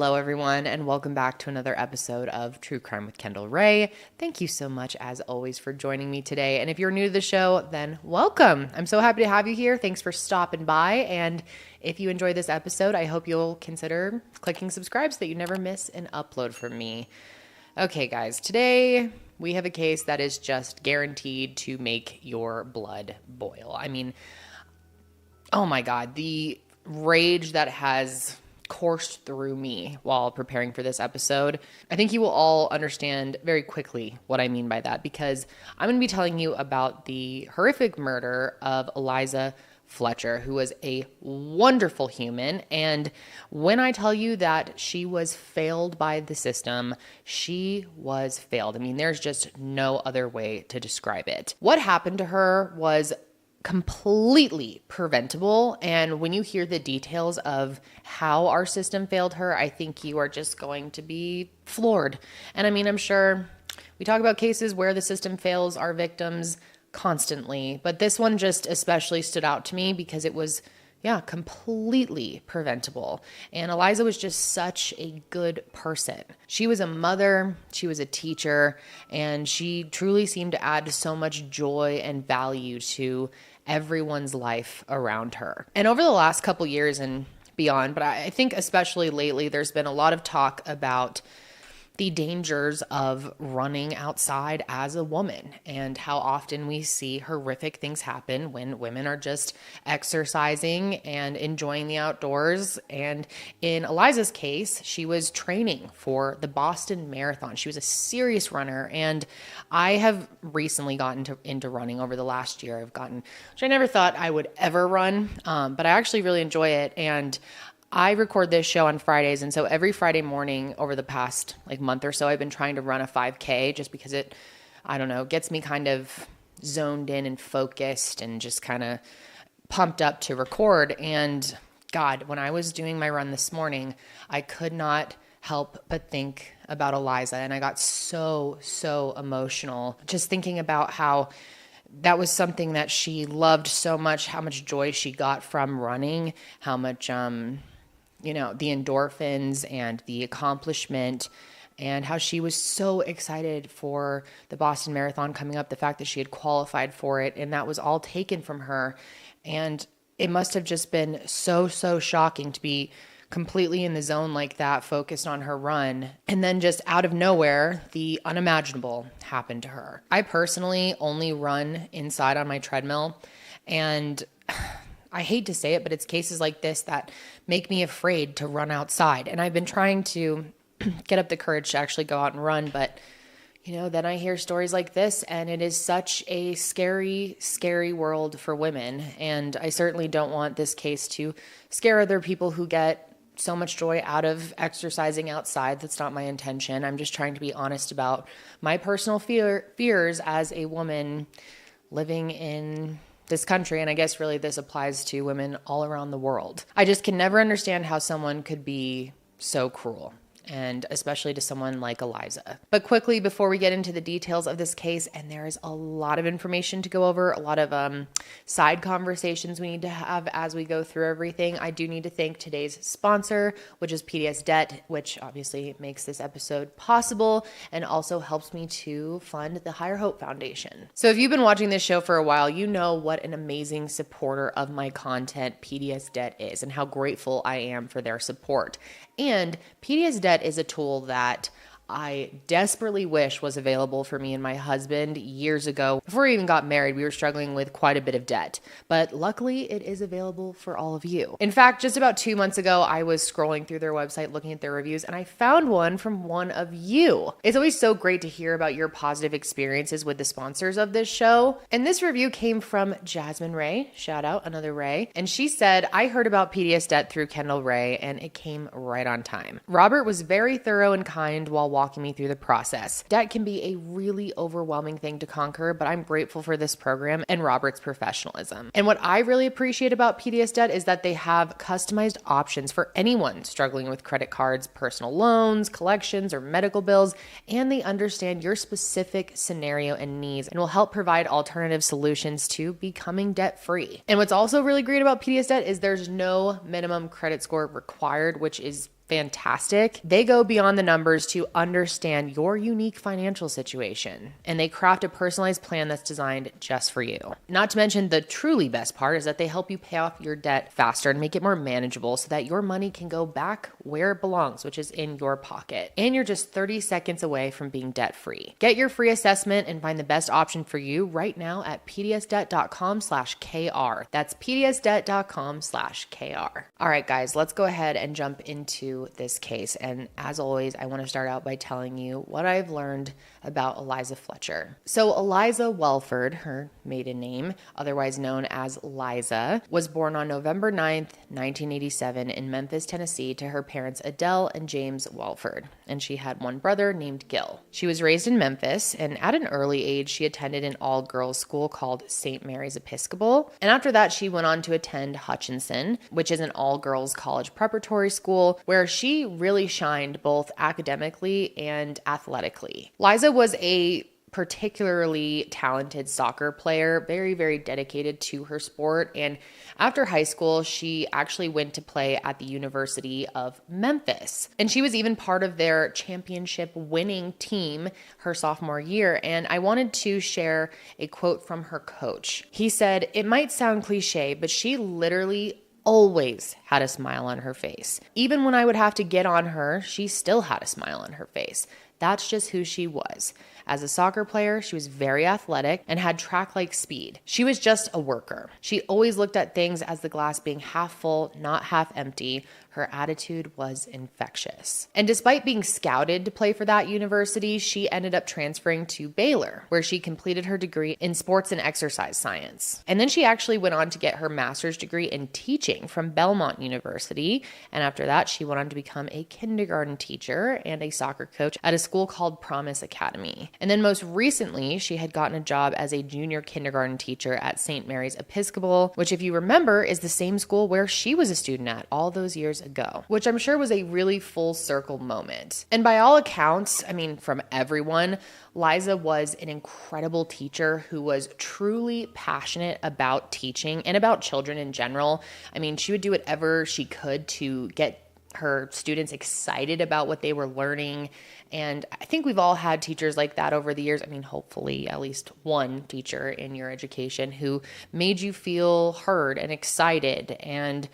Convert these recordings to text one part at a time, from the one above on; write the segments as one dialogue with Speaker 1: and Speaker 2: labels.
Speaker 1: Hello, everyone, and welcome back to another episode of True Crime with Kendall Rae. Thank you so much, as always, for joining me today. And if you're new to the show, then welcome. I'm so happy to have you here. Thanks for stopping by. And if you enjoyed this episode, I hope you'll consider clicking subscribe so that you never miss an upload from me. Okay, guys, today we have a case that is just guaranteed to make your blood boil. I mean, oh my God, the rage that has coursed through me while preparing for this episode. I think you will all understand very quickly what I mean by that, because I'm going to be telling you about the horrific murder of Eliza Fletcher, who was a wonderful human. And when I tell you that she was failed by the system, she was failed. I mean, there's just no other way to describe it. What happened to her was completely preventable. And when you hear the details of how our system failed her, I think you are just going to be floored. And I mean, I'm sure we talk about cases where the system fails our victims constantly, but this one just especially stood out to me because it was completely preventable. And Eliza was just such a good person. She was a mother, she was a teacher, and she truly seemed to add so much joy and value to everyone's life around her. And over the last couple years and beyond, but I think especially lately, there's been a lot of talk about the dangers of running outside as a woman and how often we see horrific things happen when women are just exercising and enjoying the outdoors. And in Eliza's case, she was training for the Boston Marathon. She was a serious runner, and I have recently gotten into running over the last year. Which I never thought I would ever run, but I actually really enjoy it. And I record this show on Fridays, and so every Friday morning over the past month or so, I've been trying to run a 5K just because it, gets me kind of zoned in and focused and just kind of pumped up to record. And God, when I was doing my run this morning, I could not help but think about Eliza, and I got so emotional just thinking about how that was something that she loved so much, how much joy she got from running, how much the endorphins and the accomplishment, and how she was so excited for the Boston Marathon coming up, the fact that she had qualified for it, and that was all taken from her. And it must have just been so shocking to be completely in the zone like that, focused on her run. And then just out of nowhere, the unimaginable happened to her. I personally only run inside on my treadmill, and I hate to say it, but it's cases like this that make me afraid to run outside. And I've been trying to get up the courage to actually go out and run, but then I hear stories like this, and it is such a scary, scary world for women. And I certainly don't want this case to scare other people who get so much joy out of exercising outside. That's not my intention. I'm just trying to be honest about my personal fears as a woman living in this country, and I guess really this applies to women all around the world. I just can never understand how someone could be so cruel, and especially to someone like Eliza. But quickly, before we get into the details of this case, and there is a lot of information to go over, a lot of side conversations we need to have as we go through everything, I do need to thank today's sponsor, which is PDS Debt, which obviously makes this episode possible and also helps me to fund the Higher Hope Foundation. So if you've been watching this show for a while, you know what an amazing supporter of my content PDS Debt is and how grateful I am for their support. And PDS Debt is a tool that I desperately wish was available for me and my husband years ago. Before we even got married, we were struggling with quite a bit of debt, but luckily it is available for all of you. In fact, just about 2 months ago, I was scrolling through their website looking at their reviews, and I found one from one of you. It's always so great to hear about your positive experiences with the sponsors of this show. And this review came from Jasmine Rae, shout out, another Rae. And she said, I heard about PDS Debt through Kendall Rae, and it came right on time. Robert was very thorough and kind while walking me through the process. Debt can be a really overwhelming thing to conquer, but I'm grateful for this program and Robert's professionalism. And what I really appreciate about PDS Debt is that they have customized options for anyone struggling with credit cards, personal loans, collections, or medical bills, and they understand your specific scenario and needs and will help provide alternative solutions to becoming debt-free. And what's also really great about PDS Debt is there's no minimum credit score required, which is fantastic. They go beyond the numbers to understand your unique financial situation, and they craft a personalized plan that's designed just for you. Not to mention, the truly best part is that they help you pay off your debt faster and make it more manageable so that your money can go back where it belongs, which is in your pocket. And you're just 30 seconds away from being debt-free. Get your free assessment and find the best option for you right now at pdsdebt.com/KR. That's pdsdebt.com/KR. All right, guys, let's go ahead and jump into this case. And as always, I want to start out by telling you what I've learned about Eliza Fletcher. So Eliza Welford, her maiden name, otherwise known as Liza, was born on November 9th, 1987 in Memphis, Tennessee to her parents Adele and James Welford. And she had one brother named Gil. She was raised in Memphis, and at an early age, she attended an all-girls school called St. Mary's Episcopal. And after that, she went on to attend Hutchinson, which is an all-girls college preparatory school, where she really shined both academically and athletically. Liza was a particularly talented soccer player, very, very dedicated to her sport. And after high school, she actually went to play at the University of Memphis. And she was even part of their championship winning team her sophomore year. And I wanted to share a quote from her coach. He said, "It might sound cliche, but she literally always had a smile on her face. Even when I would have to get on her, she still had a smile on her face. That's just who she was. As a soccer player, she was very athletic and had track-like speed. She was just a worker. She always looked at things as the glass being half full, not half empty. Her attitude was infectious." And despite being scouted to play for that university, she ended up transferring to Baylor, where she completed her degree in sports and exercise science. And then she actually went on to get her master's degree in teaching from Belmont University. And after that, she went on to become a kindergarten teacher and a soccer coach at a school called Promise Academy. And then most recently, she had gotten a job as a junior kindergarten teacher at St. Mary's Episcopal, which, if you remember, is the same school where she was a student at all those years ago, which I'm sure was a really full circle moment. And by all accounts, I mean, from everyone, Liza was an incredible teacher who was truly passionate about teaching and about children in general. I mean, she would do whatever she could to get her students excited about what they were learning. And I think we've all had teachers like that over the years. I mean, hopefully at least one teacher in your education who made you feel heard and excited and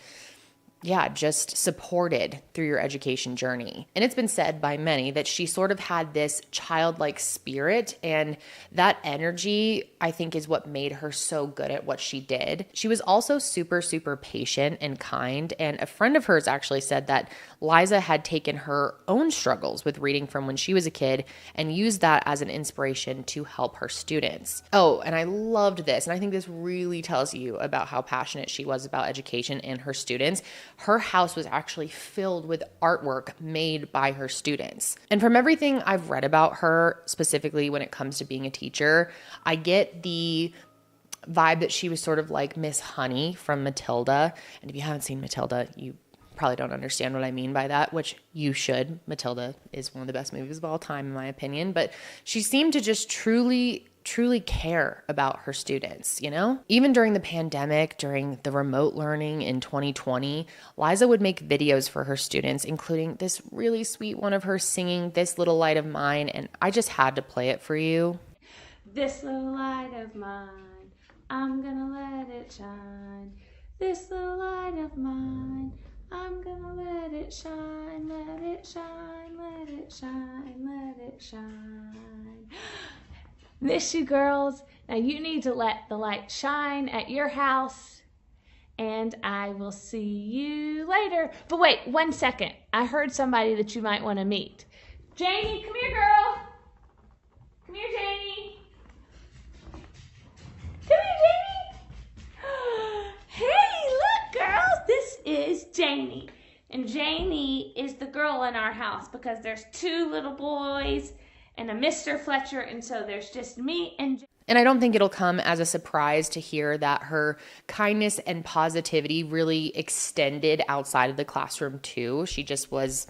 Speaker 1: just supported through your education journey. And it's been said by many that she sort of had this childlike spirit, and that energy, I think, is what made her so good at what she did. She was also super, super patient and kind. And a friend of hers actually said that Liza had taken her own struggles with reading from when she was a kid and used that as an inspiration to help her students. Oh, and I loved this. And I think this really tells you about how passionate she was about education and her students. Her house was actually filled with artwork made by her students. And from everything I've read about her, specifically when it comes to being a teacher, I get the vibe that she was sort of like Miss Honey from Matilda. And if you haven't seen Matilda, you probably don't understand what I mean by that, which you should. Matilda is one of the best movies of all time, in my opinion. But she seemed to just truly care about her students, you know? Even during the pandemic, during the remote learning in 2020, Liza would make videos for her students, including this really sweet one of her singing "This Little Light of Mine," and I just had to play it for you.
Speaker 2: This little light of mine, I'm gonna let it shine. This little light of mine, I'm gonna let it shine, let it shine, let it shine, let it shine. Miss you girls. Now you need to let the light shine at your house, and I will see you later. But wait 1 second. I heard somebody that you might want to meet. Janie, come here, girl. Come here, Janie. Come here, Janie. Hey, look, girls. This is Janie. And Janie is the girl in our house because there's 2 little boys and a Mr. Fletcher, and so there's just me and
Speaker 1: And I don't think it'll come as a surprise to hear that her kindness and positivity really extended outside of the classroom too. She just was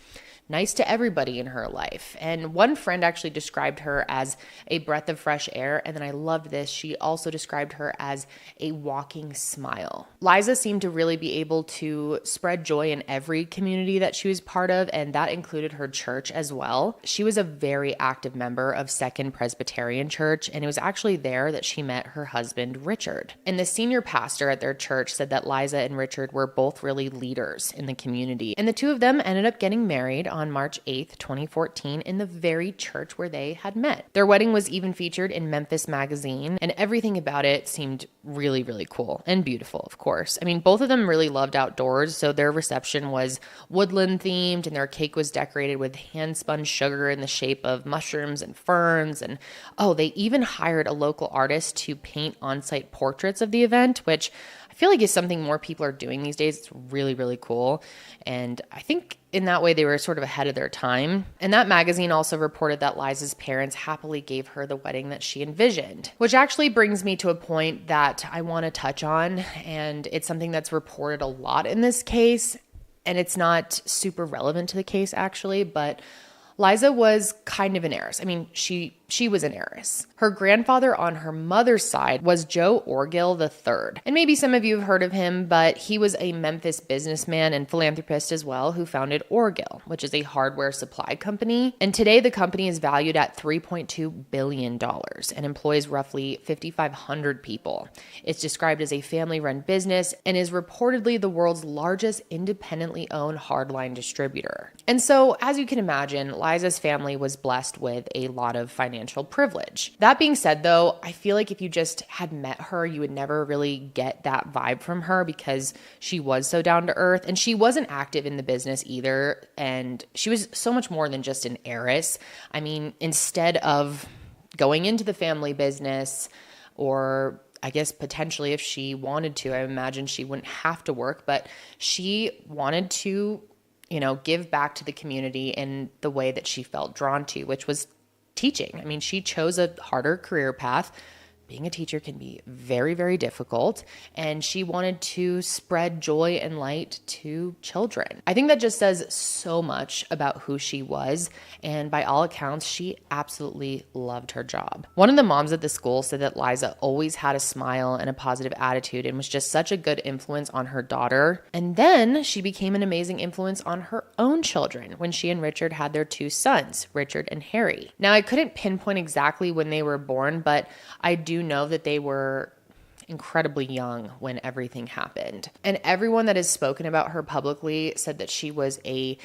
Speaker 1: nice to everybody in her life. And one friend actually described her as a breath of fresh air. And then I loved this. She also described her as a walking smile. Liza seemed to really be able to spread joy in every community that she was part of, and that included her church as well. She was a very active member of Second Presbyterian Church, and it was actually there that she met her husband, Richard. And the senior pastor at their church said that Liza and Richard were both really leaders in the community. And the two of them ended up getting married on March 8th, 2014 in the very church where they had met. Their wedding was even featured in Memphis Magazine, and everything about it seemed really, really cool and beautiful, of course. I mean, both of them really loved outdoors, so their reception was woodland themed, and their cake was decorated with hand-spun sugar in the shape of mushrooms and ferns. And they even hired a local artist to paint on-site portraits of the event, which I feel like is something more people are doing these days. It's really, really cool. And I think in that way they were sort of ahead of their time. And that magazine also reported that Liza's parents happily gave her the wedding that she envisioned, which actually brings me to a point that I want to touch on. And it's something that's reported a lot in this case. And it's not super relevant to the case actually, but Liza was kind of an heiress. I mean, she was an heiress. Her grandfather on her mother's side was Joe Orgill III. And maybe some of you have heard of him, but he was a Memphis businessman and philanthropist as well who founded Orgill, which is a hardware supply company. And today the company is valued at $3.2 billion and employs roughly 5,500 people. It's described as a family-run business and is reportedly the world's largest independently owned hardline distributor. And so, as you can imagine, Liza's family was blessed with a lot of financial privilege. That being said, though, I feel like if you just had met her, you would never really get that vibe from her because she was so down to earth and she wasn't active in the business either. And she was so much more than just an heiress. I mean, instead of going into the family business, or I guess potentially if she wanted to, I imagine she wouldn't have to work, but she wanted to give back to the community in the way that she felt drawn to, which was teaching. I mean, she chose a harder career path. Being a teacher can be very, very difficult, and she wanted to spread joy and light to children. I think that just says so much about who she was, and by all accounts, she absolutely loved her job. One of the moms at the school said that Liza always had a smile and a positive attitude and was just such a good influence on her daughter. And then she became an amazing influence on her own children when she and Richard had their two sons, Richard and Harry. Now, I couldn't pinpoint exactly when they were born, but I do know that they were incredibly young when everything happened. And everyone that has spoken about her publicly said that she was a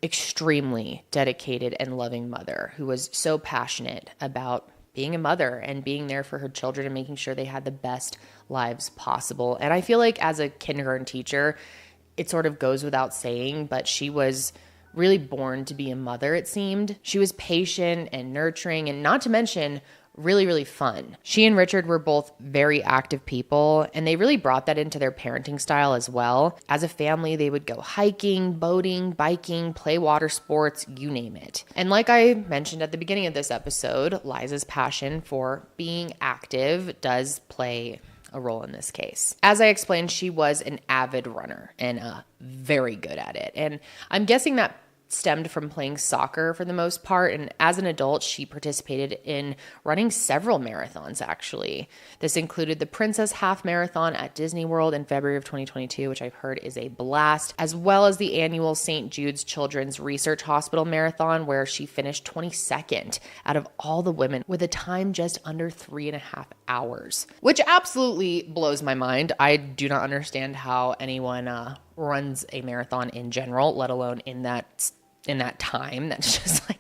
Speaker 1: extremely dedicated and loving mother who was so passionate about being a mother and being there for her children and making sure they had the best lives possible. And I feel like as a kindergarten teacher, it sort of goes without saying, but she was really born to be a mother, it seemed. She was patient and nurturing, and not to mention really, really fun. She and Richard were both very active people, and they really brought that into their parenting style as well. As a family, they would go hiking, boating, biking, play water sports, you name it. And like I mentioned at the beginning of this episode, Liza's passion for being active does play a role in this case. As I explained, she was an avid runner and very good at it. And I'm guessing that stemmed from playing soccer for the most part. And as an adult, she participated in running several marathons, actually. This included the Princess Half Marathon at Disney World in February of 2022, which I've heard is a blast, as well as the annual St. Jude's Children's Research Hospital Marathon, where she finished 22nd out of all the women with a time just under 3.5 hours, which absolutely blows my mind. I do not understand how anyone runs a marathon in general, let alone in that time. That's just like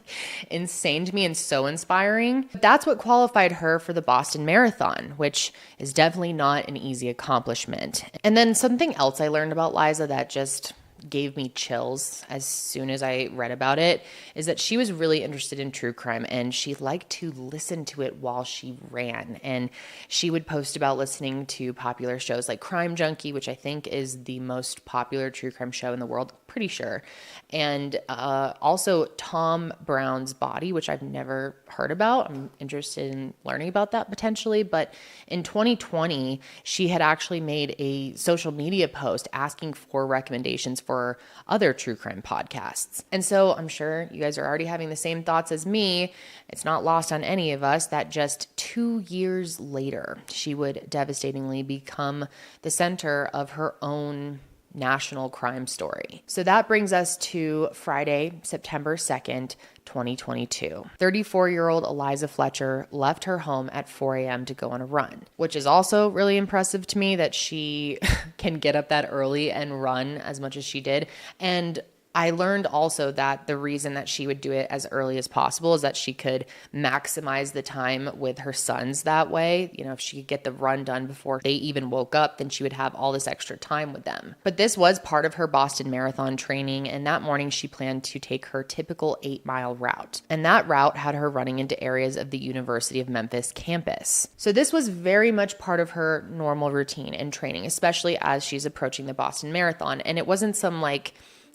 Speaker 1: insane to me and so inspiring. That's what qualified her for the Boston Marathon, which is definitely not an easy accomplishment. And then something else I learned about Liza that just gave me chills as soon as I read about it is that she was really interested in true crime, and she liked to listen to it while she ran. And she would post about listening to popular shows like Crime Junkie, which I think is the most popular true crime show in the world, pretty sure. And also Tom Brown's Body, which I've never heard about. I'm interested in learning about that potentially. But in 2020, she had actually made a social media post asking for recommendations for for other true crime podcasts. And so I'm sure you guys are already having the same thoughts as me. It's not lost on any of us that just 2 years later, she would devastatingly become the center of her own national crime story. So that brings us to Friday, September 2nd, 2022. 34-year-old Eliza Fletcher left her home at 4 a.m. to go on a run, which is also really impressive to me that she can get up that early and run as much as she did. And I learned also that the reason that she would do it as early as possible is that she could maximize the time with her sons that way. You know, if she could get the run done before they even woke up, then she would have all this extra time with them. But this was part of her Boston Marathon training, and that morning she planned to take her typical 8-mile route. And that route had her running into areas of the University of Memphis campus. So this was very much part of her normal routine and training, especially as she's approaching the Boston Marathon. And it wasn't some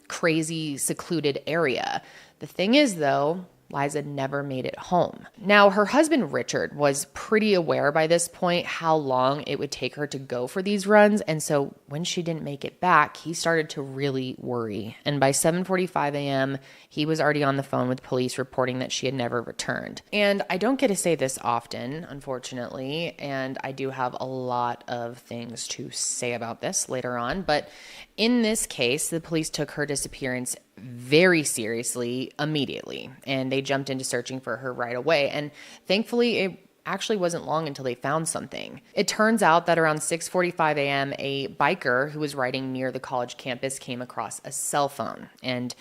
Speaker 1: crazy secluded area. The thing is, though, Liza never made it home. Now, her husband, Richard, was pretty aware by this point how long it would take her to go for these runs. And so when she didn't make it back, he started to really worry. And by 7:45 a.m., he was already on the phone with police reporting that she had never returned. And I don't get to say this often, unfortunately, and I do have a lot of things to say about this later on. But in this case, the police took her disappearance very seriously immediately, and they jumped into searching for her right away. And thankfully, it actually wasn't long until they found something. It turns out that around 6:45 a.m., a biker who was riding near the college campus came across a cell phone, and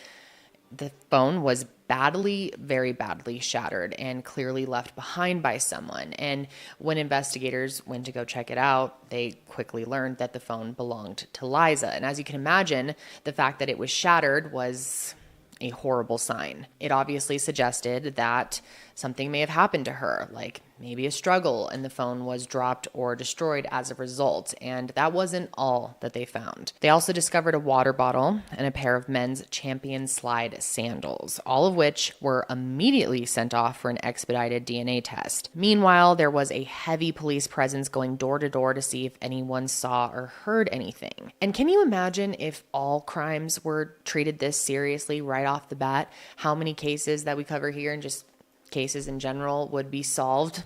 Speaker 1: the phone was very badly shattered and clearly left behind by someone. And when investigators went to go check it out, they quickly learned that the phone belonged to Liza. And as you can imagine, the fact that it was shattered was a horrible sign. It obviously suggested that something may have happened to her, like maybe a struggle, and the phone was dropped or destroyed as a result. And that wasn't all that they found. They also discovered a water bottle and a pair of men's Champion Slide sandals, all of which were immediately sent off for an expedited DNA test. Meanwhile, there was a heavy police presence going door to door to see if anyone saw or heard anything. And can you imagine if all crimes were treated this seriously right off the bat, how many cases that we cover here and just cases in general would be solved,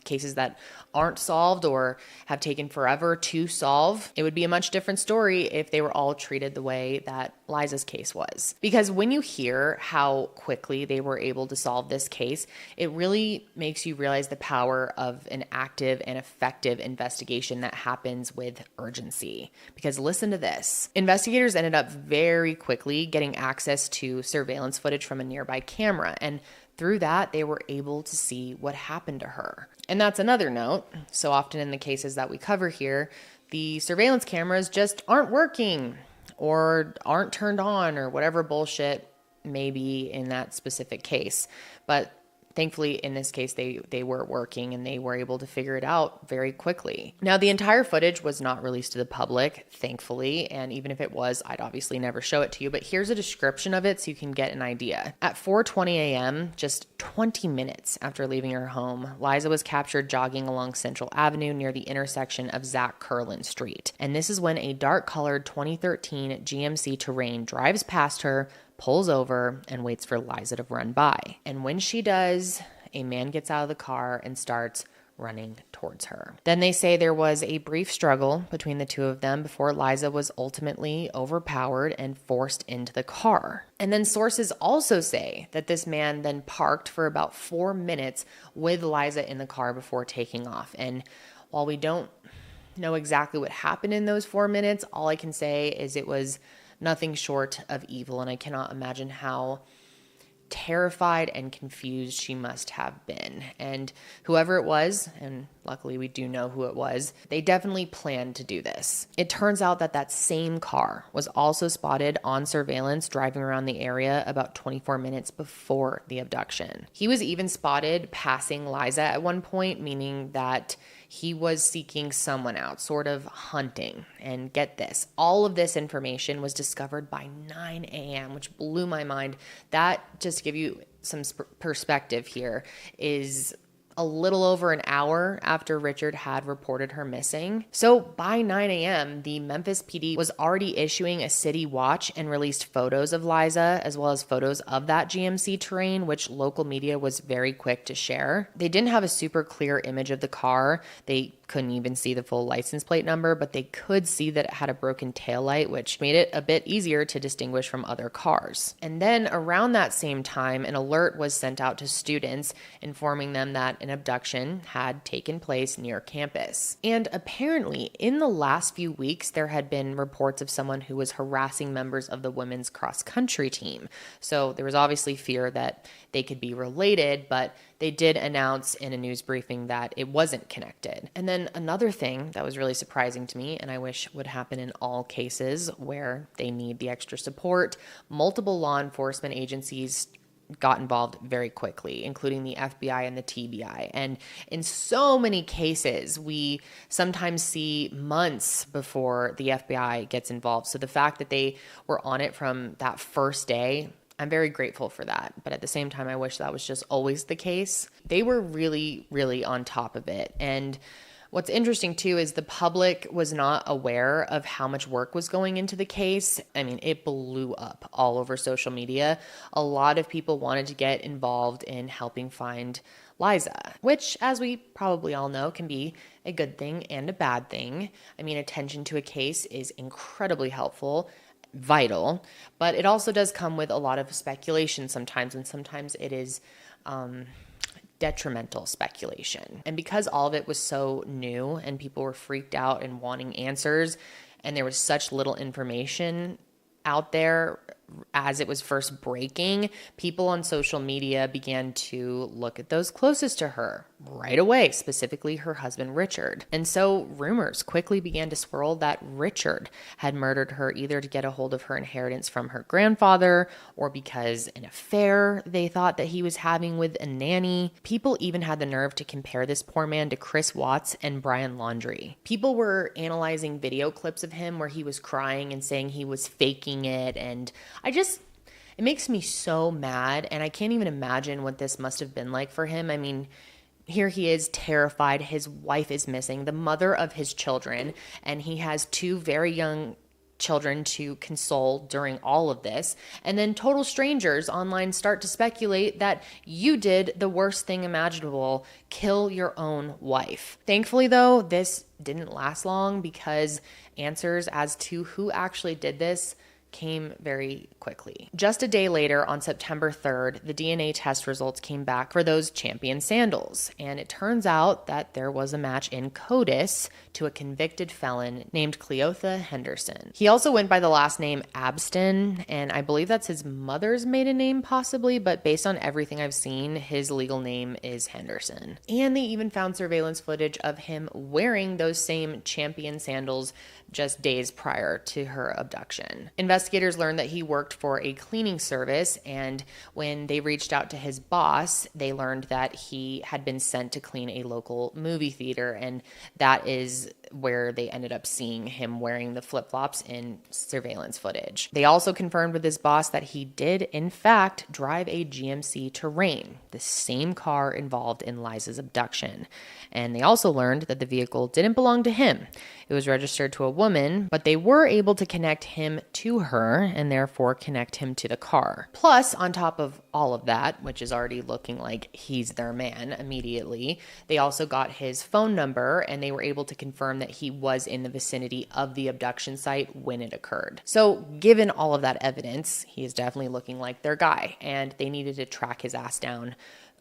Speaker 1: cases that aren't solved or have taken forever to solve. It would be a much different story if they were all treated the way that Liza's case was. Because when you hear how quickly they were able to solve this case, it really makes you realize the power of an active and effective investigation that happens with urgency. Because listen to this. Investigators ended up very quickly getting access to surveillance footage from a nearby camera, and through that, they were able to see what happened to her. And that's another note. So often in the cases that we cover here, the surveillance cameras just aren't working or aren't turned on or whatever bullshit may be in that specific case. But thankfully, in this case, they were working and they were able to figure it out very quickly. Now, the entire footage was not released to the public, thankfully, and even if it was, I'd obviously never show it to you, but here's a description of it so you can get an idea. At 4:20 a.m., just 20 minutes after leaving her home, Liza was captured jogging along Central Avenue near the intersection of Zach Curlin Street. And this is when a dark-colored 2013 GMC Terrain drives past her, pulls over, and waits for Liza to run by. And when she does, a man gets out of the car and starts running towards her. Then they say there was a brief struggle between the two of them before Liza was ultimately overpowered and forced into the car. And then sources also say that this man then parked for about 4 minutes with Liza in the car before taking off. And while we don't know exactly what happened in those 4 minutes, all I can say is it was nothing short of evil, and I cannot imagine how terrified and confused she must have been. And whoever it was, and luckily we do know who it was, they definitely planned to do this. It turns out that that same car was also spotted on surveillance driving around the area about 24 minutes before the abduction. He was even spotted passing Liza at one point, meaning that he was seeking someone out, sort of hunting. And get this, all of this information was discovered by 9 a.m., which blew my mind. That, just to give you some perspective here, is a little over an hour after Richard had reported her missing. So by 9 a.m., the Memphis PD was already issuing a city watch and released photos of Liza, as well as photos of that GMC Terrain, which local media was very quick to share. They didn't have a super clear image of the car. They couldn't even see the full license plate number, but they could see that it had a broken taillight, which made it a bit easier to distinguish from other cars. And then around that same time, an alert was sent out to students informing them that an abduction had taken place near campus. And apparently, in the last few weeks, there had been reports of someone who was harassing members of the women's cross-country team. So there was obviously fear that they could be related, but they did announce in a news briefing that it wasn't connected. And then another thing that was really surprising to me, and I wish would happen in all cases where they need the extra support, multiple law enforcement agencies got involved very quickly, including the FBI and the TBI. And in so many cases, we sometimes see months before the FBI gets involved. So the fact that they were on it from that first day, I'm very grateful for that. But at the same time, I wish that was just always the case. They were really, really on top of it. And what's interesting too is the public was not aware of how much work was going into the case. I mean, it blew up all over social media. A lot of people wanted to get involved in helping find Liza, which, as we probably all know, can be a good thing and a bad thing. I mean, attention to a case is incredibly helpful, vital, but it also does come with a lot of speculation sometimes, and sometimes it is detrimental speculation. And because all of it was so new and people were freaked out and wanting answers, and there was such little information out there as it was first breaking, people on social media began to look at those closest to her right away, specifically her husband, Richard. And so rumors quickly began to swirl that Richard had murdered her either to get a hold of her inheritance from her grandfather or because an affair they thought that he was having with a nanny. People even had the nerve to compare this poor man to Chris Watts and Brian Laundrie. People were analyzing video clips of him where he was crying and saying he was faking it, and it makes me so mad, and I can't even imagine what this must have been like for him. I mean, here he is terrified. His wife is missing, the mother of his children, and he has two very young children to console during all of this. And then total strangers online start to speculate that you did the worst thing imaginable, kill your own wife. Thankfully, though, this didn't last long because answers as to who actually did this came very quickly. Just a day later, on September 3rd, the DNA test results came back for those champion sandals. And it turns out that there was a match in CODIS to a convicted felon named Cleotha Henderson. He also went by the last name Abston, and I believe that's his mother's maiden name possibly, but based on everything I've seen, his legal name is Henderson. And they even found surveillance footage of him wearing those same champion sandals just days prior to her abduction. Investigators learned that he worked for a cleaning service, and when they reached out to his boss, they learned that he had been sent to clean a local movie theater, and that is where they ended up seeing him wearing the flip-flops in surveillance footage. They also confirmed with his boss that he did, in fact, drive a GMC Terrain, the same car involved in Liza's abduction. And they also learned that the vehicle didn't belong to him. It was registered to a woman, but they were able to connect him to her and therefore connect him to the car. Plus, on top of all of that, which is already looking like he's their man immediately, they also got his phone number and they were able to confirm that he was in the vicinity of the abduction site when it occurred. So given all of that evidence, he is definitely looking like their guy, and they needed to track his ass down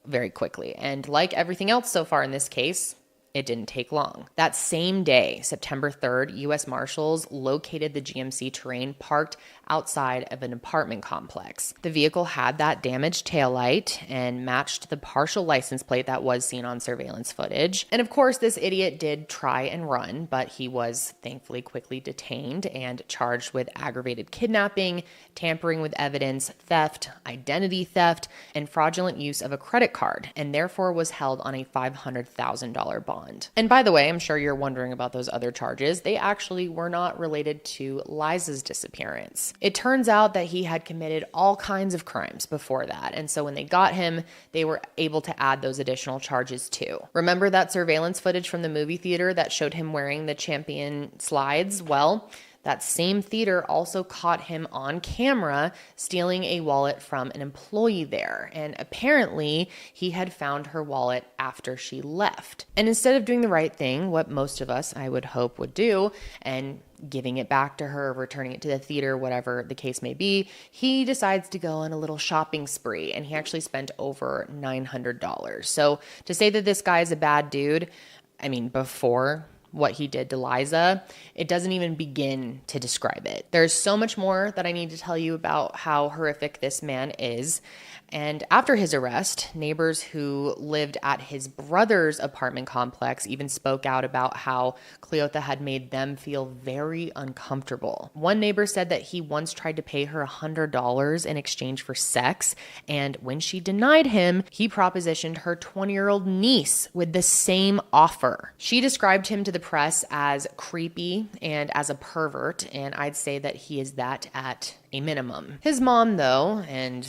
Speaker 1: very quickly. And like everything else so far in this case, it didn't take long. That same day, September 3rd, U.S. Marshals located the GMC Terrain parked outside of an apartment complex. The vehicle had that damaged taillight and matched the partial license plate that was seen on surveillance footage. And of course, this idiot did try and run, but he was thankfully quickly detained and charged with aggravated kidnapping, tampering with evidence, theft, identity theft, and fraudulent use of a credit card, and therefore was held on a $500,000 bond. bond. And by the way, I'm sure you're wondering about those other charges. They actually were not related to Liza's disappearance. It turns out that he had committed all kinds of crimes before that. And so when they got him, they were able to add those additional charges too. Remember that surveillance footage from the movie theater that showed him wearing the Champion slides? Well, that same theater also caught him on camera stealing a wallet from an employee there. And apparently he had found her wallet after she left. And instead of doing the right thing, what most of us, I would hope, would do, and giving it back to her, returning it to the theater, whatever the case may be, he decides to go on a little shopping spree, and he actually spent over $900. So to say that this guy is a bad dude, I mean, before what he did to Liza, it doesn't even begin to describe it. There's so much more that I need to tell you about how horrific this man is. And after his arrest, neighbors who lived at his brother's apartment complex even spoke out about how Cleotha had made them feel very uncomfortable. One neighbor said that he once tried to pay her $100 in exchange for sex, and when she denied him, he propositioned her 20-year-old niece with the same offer. She described him to the press as creepy and as a pervert, and I'd say that he is that at a minimum. His mom, though, and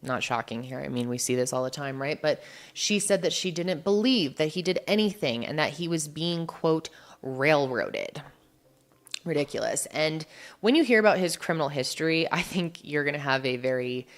Speaker 1: not shocking here, I mean, we see this all the time, right? But she said that she didn't believe that he did anything and that he was being, quote, railroaded. Ridiculous. And when you hear about his criminal history, I think you're going to have a very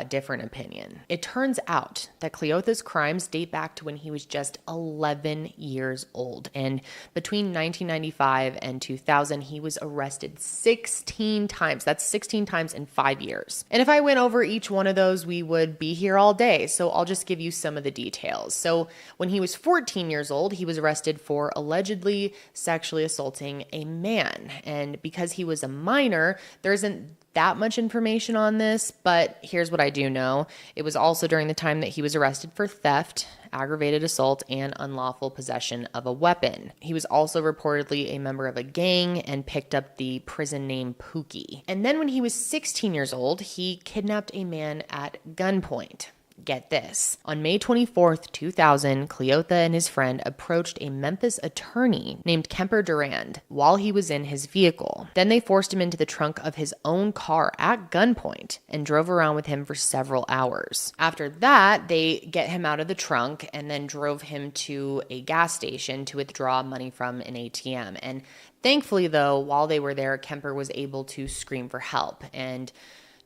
Speaker 1: different opinion. It turns out that Cleotha's crimes date back to when he was just 11 years old. And between 1995 and 2000, he was arrested 16 times. That's 16 times in 5 years. And if I went over each one of those, we would be here all day. So I'll just give you some of the details. So when he was 14 years old, he was arrested for allegedly sexually assaulting a man. And because he was a minor, there isn't that much information on this, but here's what I do know. It was also during the time that he was arrested for theft, aggravated assault, and unlawful possession of a weapon. He was also reportedly a member of a gang and picked up the prison name Pookie. And then when he was 16 years old, he kidnapped a man at gunpoint. Get this. On May 24th, 2000, Cleotha and his friend approached a Memphis attorney named Kemper Durand while he was in his vehicle. Then they forced him into the trunk of his own car at gunpoint and drove around with him for several hours. After that, they get him out of the trunk and then drove him to a gas station to withdraw money from an ATM. And thankfully, though, while they were there, Kemper was able to scream for help. And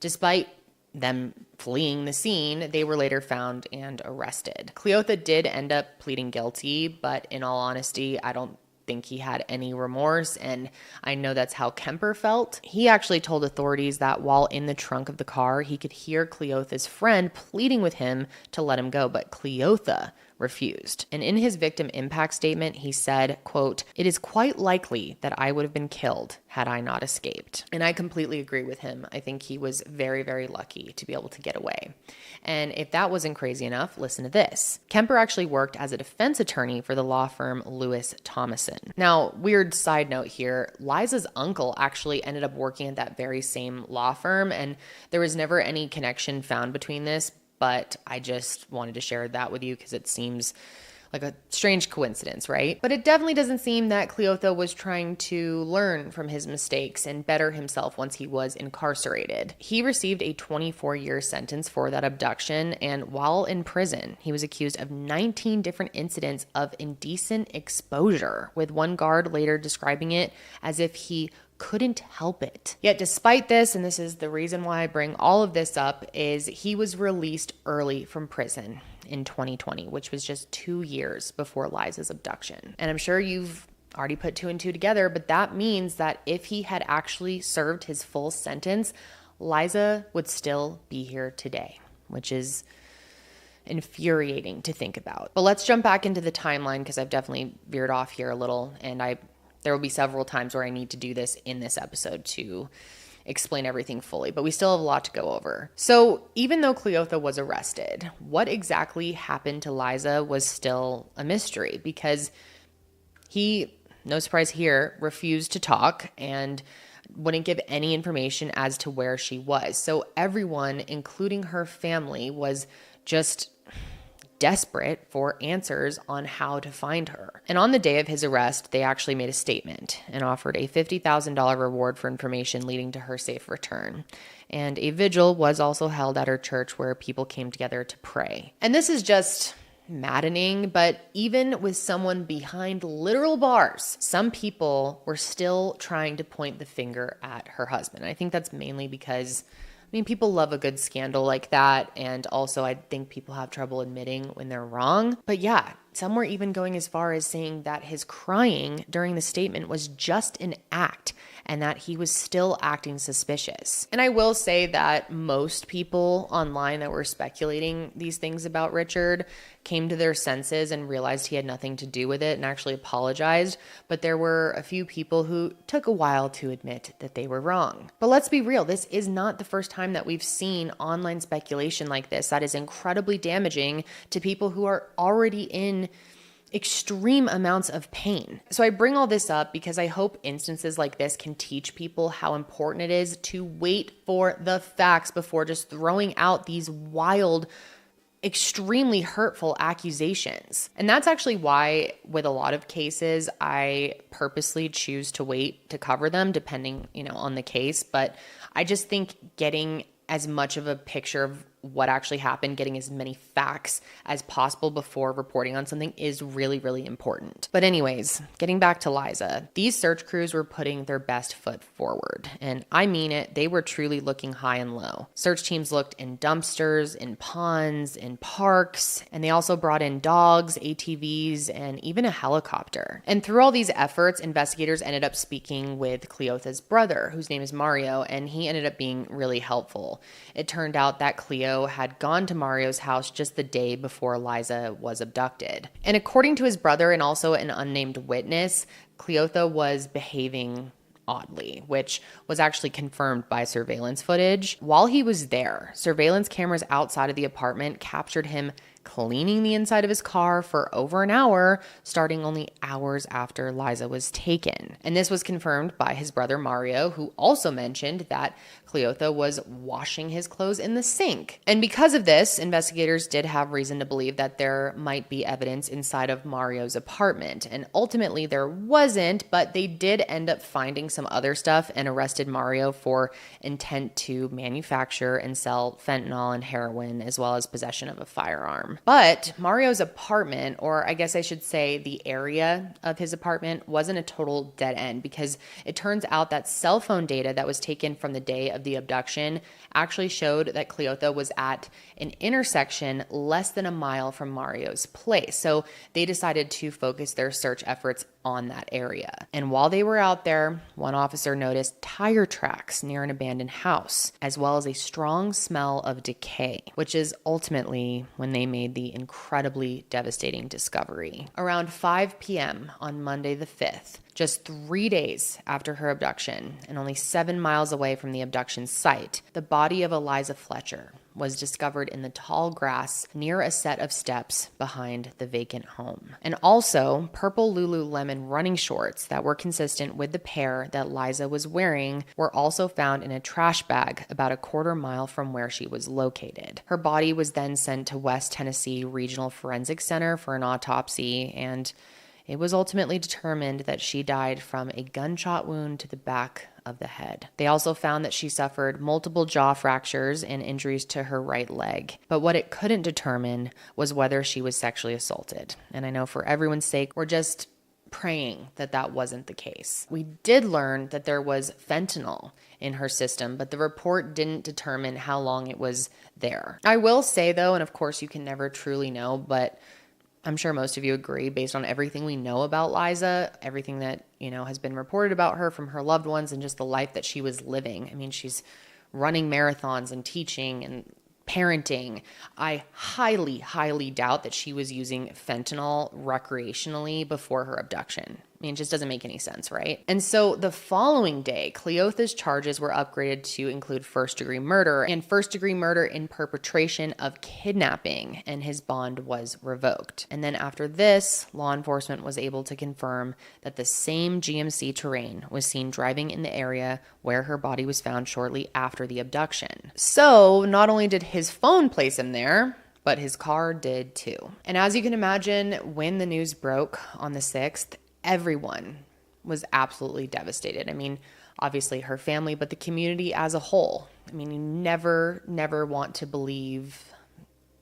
Speaker 1: despite them fleeing the scene, they were later found and arrested. Cleotha did end up pleading guilty, but in all honesty, I don't think he had any remorse, and I know that's how Kemper felt. He actually told authorities that while in the trunk of the car, he could hear Cleotha's friend pleading with him to let him go, but Cleotha refused. And in his victim impact statement, he said, quote, "It is quite likely that I would have been killed had I not escaped." And I completely agree with him. I think he was very, very lucky to be able to get away. And if that wasn't crazy enough, listen to this. Kemper actually worked as a defense attorney for the law firm Lewis Thomason. Now, weird side note here, Liza's uncle actually ended up working at that very same law firm, and there was never any connection found between this, but I just wanted to share that with you because it seems like a strange coincidence, right? But it definitely doesn't seem that Cleotha was trying to learn from his mistakes and better himself once he was incarcerated. He received a 24-year sentence for that abduction, and while in prison, he was accused of 19 different incidents of indecent exposure, with one guard later describing it as if he couldn't help it. Yet despite this, and this is the reason why I bring all of this up, is he was released early from prison in 2020, which was just 2 years before Liza's abduction. And I'm sure you've already put two and two together, but that means that if he had actually served his full sentence, Liza would still be here today, which is infuriating to think about. But let's jump back into the timeline because I've definitely veered off here a little, and there will be several times where I need to do this in this episode to explain everything fully, but we still have a lot to go over. So even though Cleotha was arrested, what exactly happened to Liza was still a mystery because he, no surprise here, refused to talk and wouldn't give any information as to where she was. So everyone, including her family, was just desperate for answers on how to find her. And on the day of his arrest, they actually made a statement and offered a $50,000 reward for information leading to her safe return. And a vigil was also held at her church where people came together to pray. And this is just maddening, but even with someone behind literal bars, some people were still trying to point the finger at her husband. I think that's mainly because people love a good scandal like that. And also, I think people have trouble admitting when they're wrong. But yeah, some were even going as far as saying that his crying during the statement was just an act and that he was still acting suspicious. And I will say that most people online that were speculating these things about Richard came to their senses and realized he had nothing to do with it and actually apologized. But there were a few people who took a while to admit that they were wrong. But let's be real, this is not the first time that we've seen online speculation like this that is incredibly damaging to people who are already in extreme amounts of pain. So I bring all this up because I hope instances like this can teach people how important it is to wait for the facts before just throwing out these wild, extremely hurtful accusations. And that's actually why with a lot of cases, I purposely choose to wait to cover them depending, on the case. But I just think getting as much of a picture of what actually happened, getting as many facts as possible before reporting on something is really, really important. But anyways, getting back to Liza, these search crews were putting their best foot forward. And I mean it, they were truly looking high and low. Search teams looked in dumpsters, in ponds, in parks, and they also brought in dogs, ATVs, and even a helicopter. And through all these efforts, investigators ended up speaking with Cleotha's brother, whose name is Mario, and he ended up being really helpful. It turned out that Cleo had gone to Mario's house just the day before Liza was abducted. And according to his brother and also an unnamed witness, Cleotha was behaving oddly, which was actually confirmed by surveillance footage. While he was there, surveillance cameras outside of the apartment captured him cleaning the inside of his car for over an hour, starting only hours after Liza was taken. And this was confirmed by his brother Mario, who also mentioned that Cleotha was washing his clothes in the sink. And because of this, investigators did have reason to believe that there might be evidence inside of Mario's apartment. And ultimately there wasn't, but they did end up finding some other stuff and arrested Mario for intent to manufacture and sell fentanyl and heroin, as well as possession of a firearm. But Mario's apartment, or I guess I should say the area of his apartment, wasn't a total dead end, because it turns out that cell phone data that was taken from the day of the abduction actually showed that Cleotha was at an intersection less than a mile from Mario's place. So they decided to focus their search efforts on that area. And while they were out there, one officer noticed tire tracks near an abandoned house, as well as a strong smell of decay, which is ultimately when they made the incredibly devastating discovery. Around 5 p.m. on Monday the 5th, just 3 days after her abduction, and only 7 miles away from the abduction site, the body of Eliza Fletcher was discovered in the tall grass near a set of steps behind the vacant home. And also, purple Lululemon running shorts that were consistent with the pair that Liza was wearing were also found in a trash bag about a quarter mile from where she was located. Her body was then sent to West Tennessee Regional Forensic Center for an autopsy, and it was ultimately determined that she died from a gunshot wound to the back of the head. They also found that she suffered multiple jaw fractures and injuries to her right leg. But what it couldn't determine was whether she was sexually assaulted. And I know for everyone's sake, we're just praying that that wasn't the case. We did learn that there was fentanyl in her system, but the report didn't determine how long it was there. I will say though, and of course you can never truly know, but I'm sure most of you agree, based on everything we know about Liza, everything that, has been reported about her from her loved ones and just the life that she was living. I mean, she's running marathons and teaching and parenting. I highly, highly doubt that she was using fentanyl recreationally before her abduction. I mean, it just doesn't make any sense, right? And so the following day, Cleotha's charges were upgraded to include first-degree murder and first-degree murder in perpetration of kidnapping, and his bond was revoked. And then after this, law enforcement was able to confirm that the same GMC Terrain was seen driving in the area where her body was found shortly after the abduction. So not only did his phone place him there, but his car did too. And as you can imagine, when the news broke on the 6th, everyone was absolutely devastated. I mean, obviously her family, but the community as a whole. I mean, you never want to believe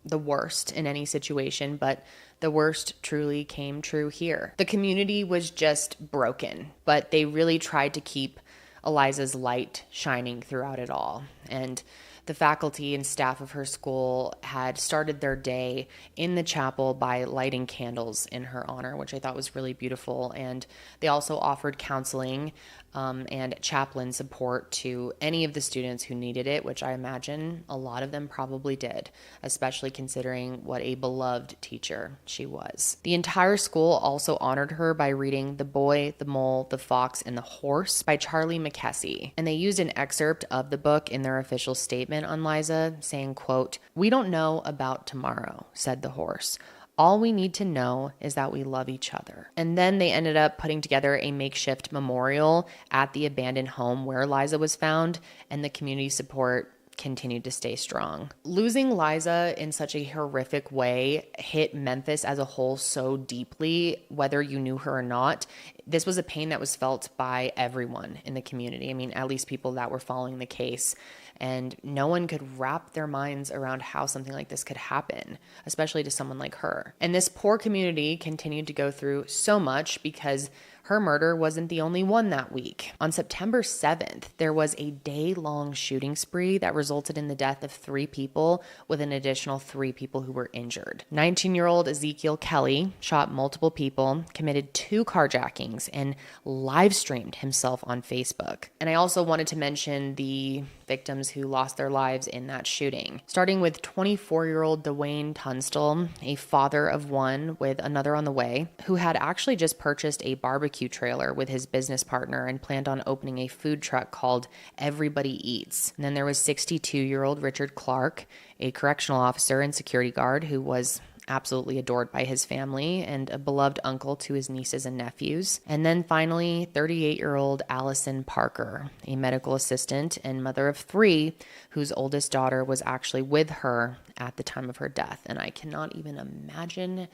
Speaker 1: the worst in any situation, but the worst truly came true here. The community was just broken, but they really tried to keep Eliza's light shining throughout it all. And the faculty and staff of her school had started their day in the chapel by lighting candles in her honor, which I thought was really beautiful. And they also offered counseling and chaplain support to any of the students who needed it, which I imagine a lot of them probably did, especially considering what a beloved teacher she was. The entire school also honored her by reading The Boy, the Mole, the Fox, and the Horse by Charlie McKessie. And they used an excerpt of the book in their official statement on Liza, saying, quote, "We don't know about tomorrow," said the horse. "All we need to know is that we love each other." And then they ended up putting together a makeshift memorial at the abandoned home where Liza was found, and the community support continued to stay strong. Losing Liza in such a horrific way hit Memphis as a whole so deeply, whether you knew her or not. This was a pain that was felt by everyone in the community. I mean, at least people that were following the case. And no one could wrap their minds around how something like this could happen, especially to someone like her. And this poor community continued to go through so much because her murder wasn't the only one that week. On September 7th, there was a day-long shooting spree that resulted in the death of 3 people, with an additional 3 people who were injured. 19-year-old Ezekiel Kelly shot multiple people, committed 2 carjackings, and live-streamed himself on Facebook. And I also wanted to mention the victims who lost their lives in that shooting, starting with 24-year-old Dwayne Tunstall, a father of 1 with another on the way, who had actually just purchased a barbecue trailer with his business partner and planned on opening a food truck called Everybody Eats. And then there was 62-year-old Richard Clark, a correctional officer and security guard who was absolutely adored by his family and a beloved uncle to his nieces and nephews. And then finally, 38-year-old Allison Parker, a medical assistant and mother of 3, whose oldest daughter was actually with her at the time of her death. And I cannot even imagine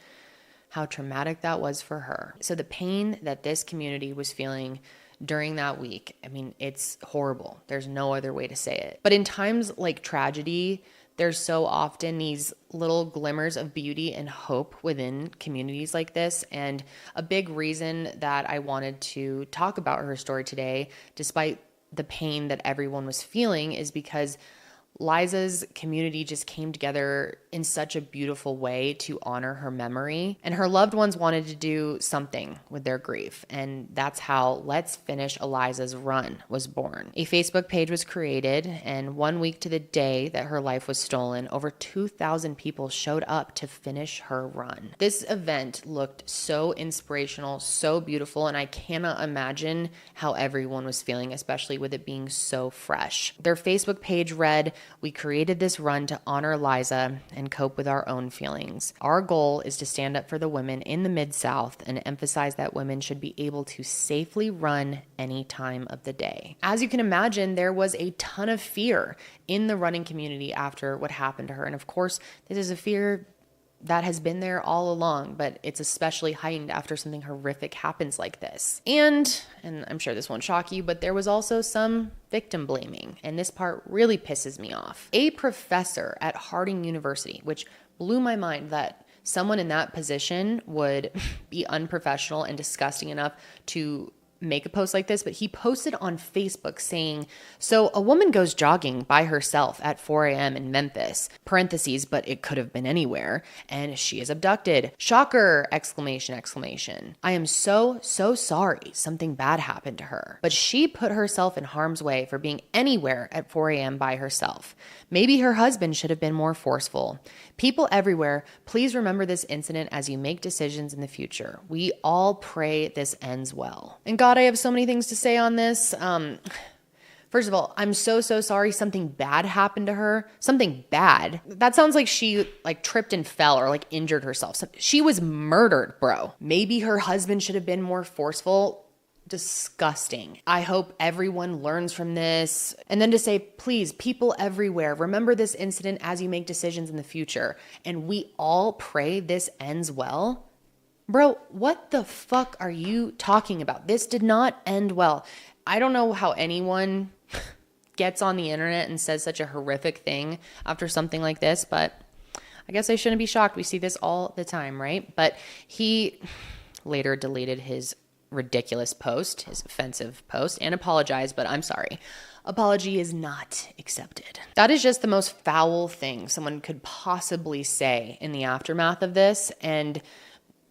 Speaker 1: how traumatic that was for her. So the pain that this community was feeling during that week, I mean, it's horrible. There's no other way to say it. But in times like tragedy, there's so often these little glimmers of beauty and hope within communities like this. And a big reason that I wanted to talk about her story today, despite the pain that everyone was feeling, is because Liza's community just came together in such a beautiful way to honor her memory, and her loved ones wanted to do something with their grief, and that's how Let's Finish Eliza's Run was born. A Facebook page was created, and 1 week to the day that her life was stolen, over 2,000 people showed up to finish her run. This event looked so inspirational, so beautiful, and I cannot imagine how everyone was feeling, especially with it being so fresh. Their Facebook page read, "We created this run to honor Liza and cope with our own feelings. Our goal is to stand up for the women in the Mid-South and emphasize that women should be able to safely run any time of the day." As you can imagine, there was a ton of fear in the running community after what happened to her. And of course, this is a fear that has been there all along, but it's especially heightened after something horrific happens like this. And I'm sure this won't shock you, but there was also some victim blaming, and this part really pisses me off. A professor at Harding University, which blew my mind that someone in that position would be unprofessional and disgusting enough to make a post like this, but he posted on Facebook saying, "So a woman goes jogging by herself at 4 a.m. in Memphis, parentheses, but it could have been anywhere, and she is abducted. Shocker, exclamation, exclamation. I am so sorry something bad happened to her. But she put herself in harm's way for being anywhere at 4 a.m. by herself. Maybe her husband should have been more forceful. People everywhere, please remember this incident as you make decisions in the future. We all pray this ends well." And God, I have so many things to say on this. First of all, I'm so sorry something bad happened to her. Something bad. That sounds like she tripped and fell or injured herself. She was murdered, bro. Maybe her husband should have been more forceful. disgusting. I hope everyone learns from this. And then to say, please, people everywhere, remember this incident as you make decisions in the future. And we all pray this ends well. Bro, what the fuck are you talking about? This did not end well. I don't know how anyone gets on the internet and says such a horrific thing after something like this, but I guess I shouldn't be shocked. We see this all the time, right? But he later deleted his ridiculous post, his offensive post, and apologized, but I'm sorry. Apology is not accepted. That is just the most foul thing someone could possibly say in the aftermath of this. And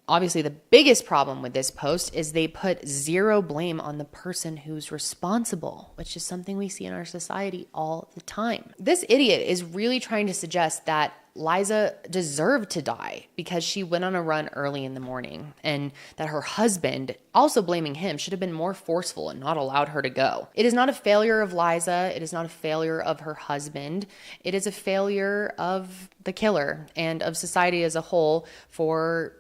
Speaker 1: obviously the biggest problem with this post is they put zero blame on the person who's responsible, which is something we see in our society all the time. This idiot is really trying to suggest that Liza deserved to die because she went on a run early in the morning, and that her husband, also blaming him, should have been more forceful and not allowed her to go. It is not a failure of Liza. It is not a failure of her husband. It is a failure of the killer and of society as a whole for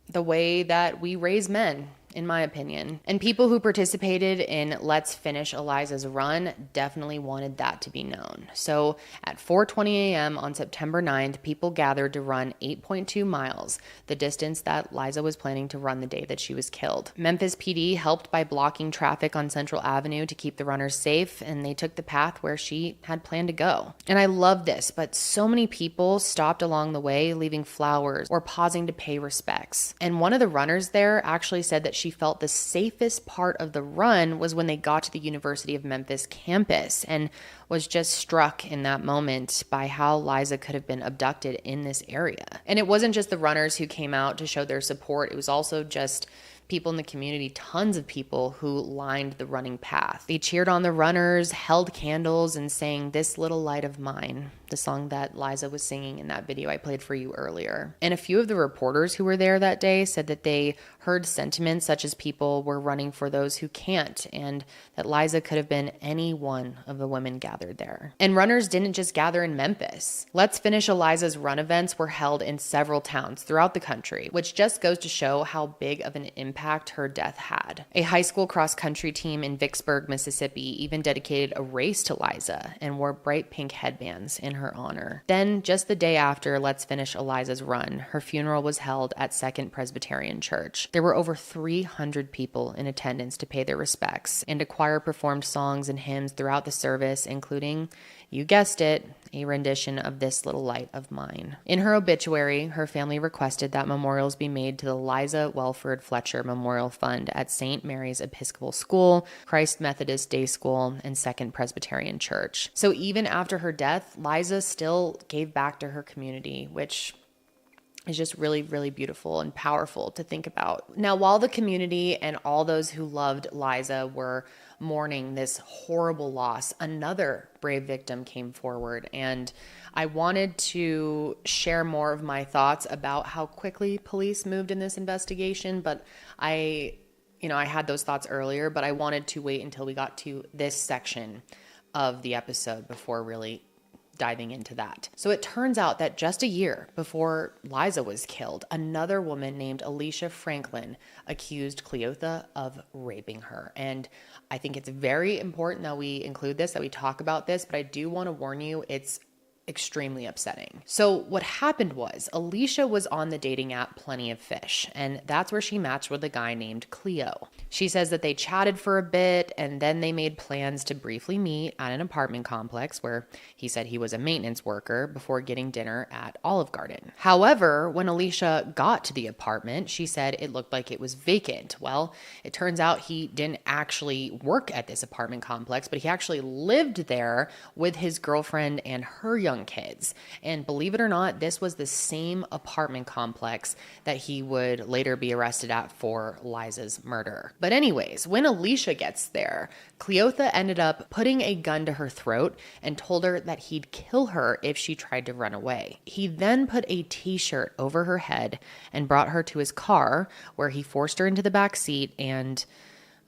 Speaker 1: the way that we raise men, in my opinion. And people who participated in Let's Finish Eliza's Run definitely wanted that to be known. So at 4:20 a.m. on September 9th, people gathered to run 8.2 miles, the distance that Liza was planning to run the day that she was killed. Memphis PD helped by blocking traffic on Central Avenue to keep the runners safe, and they took the path where she had planned to go. And I love this, but so many people stopped along the way, leaving flowers or pausing to pay respects. And one of the runners there actually said that she felt the safest part of the run was when they got to the University of Memphis campus, and was just struck in that moment by how Liza could have been abducted in this area. And it wasn't just the runners who came out to show their support. It was also just people in the community, tons of people who lined the running path. They cheered on the runners, held candles, and sang "This Little Light of Mine," the song that Liza was singing in that video I played for you earlier. And a few of the reporters who were there that day said that they heard sentiments such as people were running for those who can't, and that Liza could have been any one of the women gathered there. And runners didn't just gather in Memphis. Let's Finish Eliza's Run events were held in several towns throughout the country, which just goes to show how big of an impact her death had. A high school cross-country team in Vicksburg, Mississippi even dedicated a race to Liza and wore bright pink headbands in her honor. Then, just the day after Let's Finish Eliza's Run, her funeral was held at Second Presbyterian Church. There were over 300 people in attendance to pay their respects, and a choir performed songs and hymns throughout the service, including, you guessed it, a rendition of "This Little Light of Mine." In her obituary, her family requested that memorials be made to the Eliza Fletcher Memorial Fund at St. Mary's Episcopal School, Christ Methodist Day School, and Second Presbyterian Church. So even after her death, Liza still gave back to her community, which is just really, really beautiful and powerful to think about. Now, while the community and all those who loved Liza were mourning this horrible loss, another brave victim came forward, and I wanted to share more of my thoughts about how quickly police moved in this investigation, but I had those thoughts earlier, but I wanted to wait until we got to this section of the episode before really diving into that. So it turns out that just a year before Liza was killed, another woman named Alicia Franklin accused Cleotha of raping her. And I think it's very important that we include this, that we talk about this, but I do want to warn you, it's extremely upsetting. So what happened was Alicia was on the dating app Plenty of Fish, and that's where she matched with a guy named Cleo. She says that they chatted for a bit, and then they made plans to briefly meet at an apartment complex where he said he was a maintenance worker before getting dinner at Olive Garden. However, when Alicia got to the apartment, she said it looked like it was vacant. Well, it turns out he didn't actually work at this apartment complex, but he actually lived there with his girlfriend and her young kids. And believe it or not, this was the same apartment complex that he would later be arrested at for Liza's murder. But anyways, when Alicia gets there, Cleotha ended up putting a gun to her throat and told her that he'd kill her if she tried to run away. He then put a t-shirt over her head and brought her to his car, where he forced her into the back seat and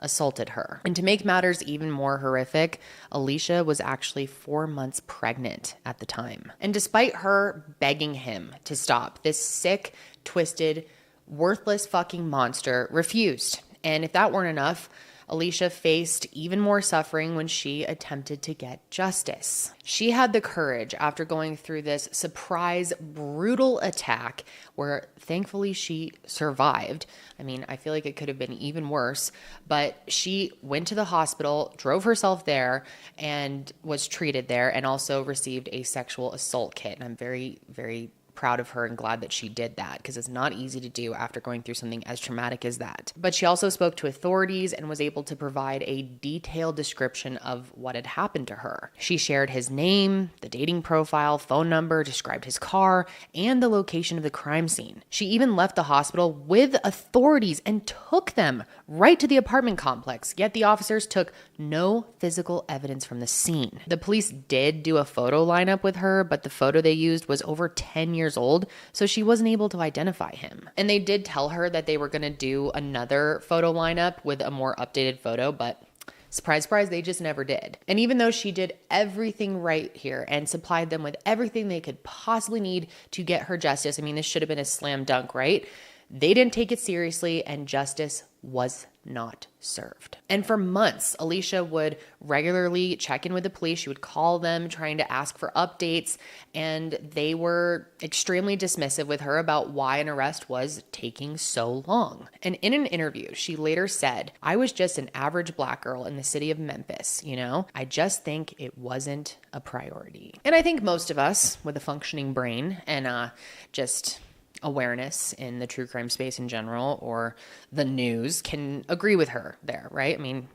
Speaker 1: assaulted her. And to make matters even more horrific, Alicia was actually 4 months pregnant at the time. And despite her begging him to stop, this sick, twisted, worthless fucking monster refused. And if that weren't enough, Alicia faced even more suffering when she attempted to get justice. She had the courage after going through this surprise, brutal attack where thankfully she survived. I mean, I feel like it could have been even worse, but she went to the hospital, drove herself there, and was treated there, and also received a sexual assault kit. And I'm very, very proud of her and glad that she did that, because it's not easy to do after going through something as traumatic as that. But she also spoke to authorities and was able to provide a detailed description of what had happened to her. She shared his name, the dating profile, phone number, described his car, and the location of the crime scene. She even left the hospital with authorities and took them right to the apartment complex, yet the officers took no physical evidence from the scene. The police did do a photo lineup with her, but the photo they used was over 10 years old, so she wasn't able to identify him. And they did tell her that they were going to do another photo lineup with a more updated photo, but surprise, surprise, they just never did. And even though she did everything right here and supplied them with everything they could possibly need to get her justice, I mean, this should have been a slam dunk, right? They didn't take it seriously, and justice was not served. And for months, Alicia would regularly check in with the police. She would call them trying to ask for updates, and they were extremely dismissive with her about why an arrest was taking so long. And in an interview, she later said, "I was just an average Black girl in the city of Memphis, you know? I just think it wasn't a priority." And I think most of us with a functioning brain and just awareness in the true crime space in general or the news can agree with her there, right? I mean,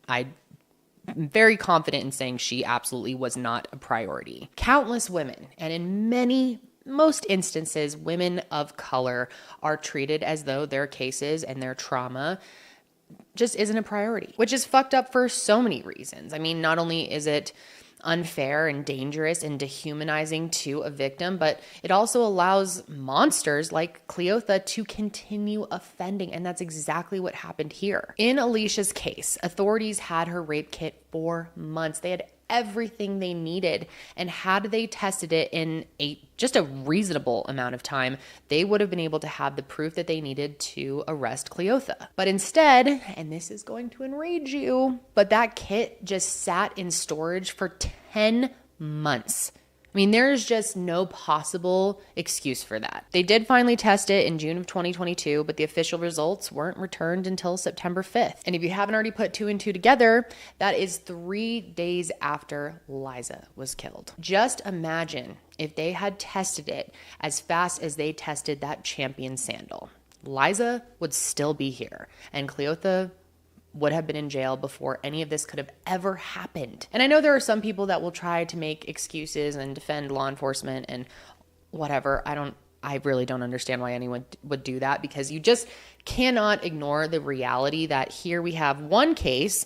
Speaker 1: I'm very confident in saying she absolutely was not a priority. Countless women, and in most instances, women of color, are treated as though their cases and their trauma just isn't a priority, which is fucked up for so many reasons. I mean, not only is it unfair and dangerous and dehumanizing to a victim, but it also allows monsters like Cleotha to continue offending. And that's exactly what happened here. In Alicia's case, authorities had her rape kit for months. They had everything they needed. And had they tested it in just a reasonable amount of time, they would have been able to have the proof that they needed to arrest Cleotha. But instead, and this is going to enrage you, but that kit just sat in storage for 10 months. I mean, there's just no possible excuse for that. They did finally test it in June of 2022, but the official results weren't returned until September 5th. And if you haven't already put two and two together, that is 3 days after Liza was killed. Just imagine if they had tested it as fast as they tested that champion sandal. Liza would still be here, and Cleotha would have been in jail before any of this could have ever happened. And I know there are some people that will try to make excuses and defend law enforcement and whatever. I really don't understand why anyone would do that, because you just cannot ignore the reality that here we have one case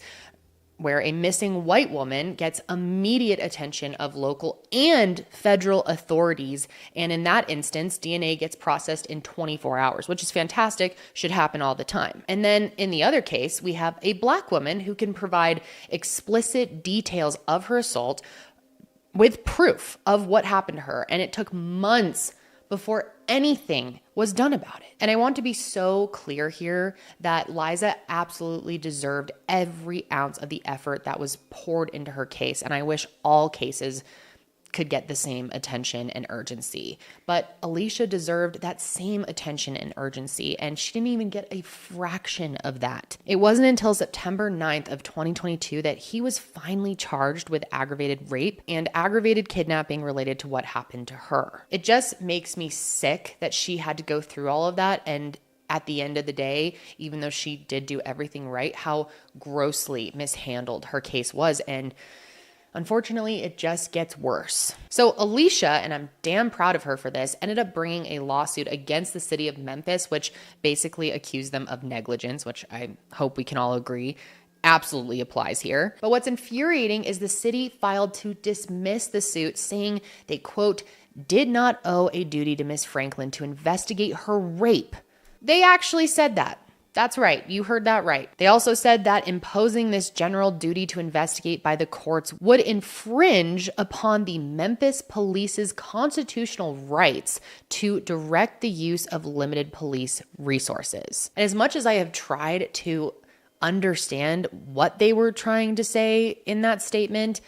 Speaker 1: where a missing white woman gets immediate attention of local and federal authorities. And in that instance, DNA gets processed in 24 hours, which is fantastic, should happen all the time. And then in the other case, we have a Black woman who can provide explicit details of her assault with proof of what happened to her. And it took months before anything was done about it. And I want to be so clear here that Liza absolutely deserved every ounce of the effort that was poured into her case. And I wish all cases could get the same attention and urgency. But Alicia deserved that same attention and urgency, and she didn't even get a fraction of that. It wasn't until September 9th of 2022 that he was finally charged with aggravated rape and aggravated kidnapping related to what happened to her. It just makes me sick that she had to go through all of that, and at the end of the day, even though she did do everything right, how grossly mishandled her case was. And unfortunately, it just gets worse. So Alicia, and I'm damn proud of her for this, ended up bringing a lawsuit against the city of Memphis, which basically accused them of negligence, which I hope we can all agree absolutely applies here. But what's infuriating is the city filed to dismiss the suit, saying they, quote, did not owe a duty to Miss Franklin to investigate her rape. They actually said that. That's right. You heard that right. They also said that imposing this general duty to investigate by the courts would infringe upon the Memphis police's constitutional rights to direct the use of limited police resources. And as much as I have tried to understand what they were trying to say in that statement.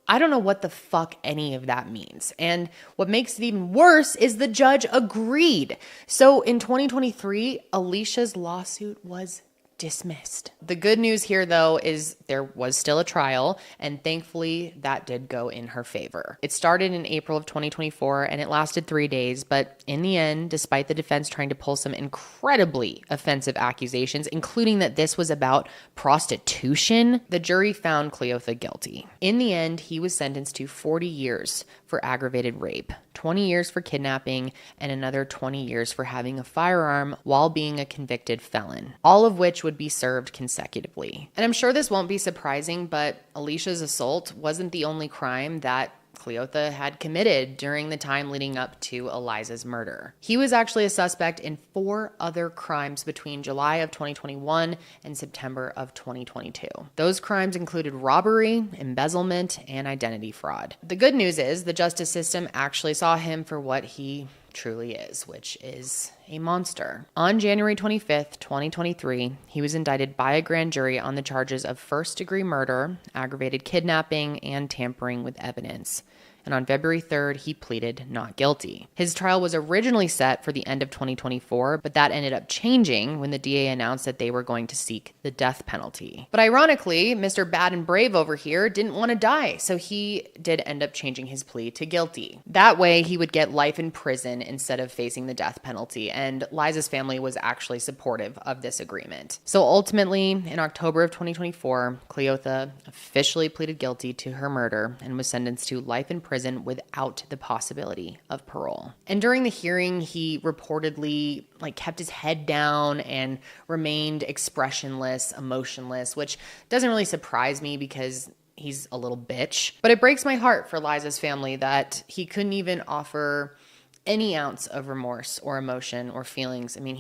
Speaker 1: I don't know what the fuck any of that means. And what makes it even worse is the judge agreed. So in 2023, Alicia's lawsuit was dismissed. The good news here, though, is there was still a trial, and thankfully that did go in her favor. It started in April of 2024, and it lasted 3 days, but in the end, despite the defense trying to pull some incredibly offensive accusations, including that this was about prostitution, the jury found Cleotha guilty. In the end, he was sentenced to 40 years for aggravated rape, 20 years for kidnapping, and another 20 years for having a firearm while being a convicted felon, all of which would be served consecutively. And I'm sure this won't be surprising, but Alicia's assault wasn't the only crime that Cleotha had committed during the time leading up to Eliza's murder. He was actually a suspect in 4 other crimes between July of 2021 and September of 2022. Those crimes included robbery, embezzlement, and identity fraud. The good news is the justice system actually saw him for what he truly is, which is a monster. On January 25th, 2023, he was indicted by a grand jury on the charges of first-degree murder, aggravated kidnapping, and tampering with evidence. And on February 3rd, he pleaded not guilty. His trial was originally set for the end of 2024, but that ended up changing when the DA announced that they were going to seek the death penalty. But ironically, Mr. Bad and Brave over here didn't want to die, so he did end up changing his plea to guilty. That way, he would get life in prison instead of facing the death penalty, and Liza's family was actually supportive of this agreement. So ultimately, in October of 2024, Cleotha officially pleaded guilty to her murder and was sentenced to life in prison without the possibility of parole. And during the hearing, he reportedly kept his head down and remained expressionless, emotionless, which doesn't really surprise me because he's a little bitch. But it breaks my heart for Liza's family that he couldn't even offer any ounce of remorse or emotion or feelings. I mean,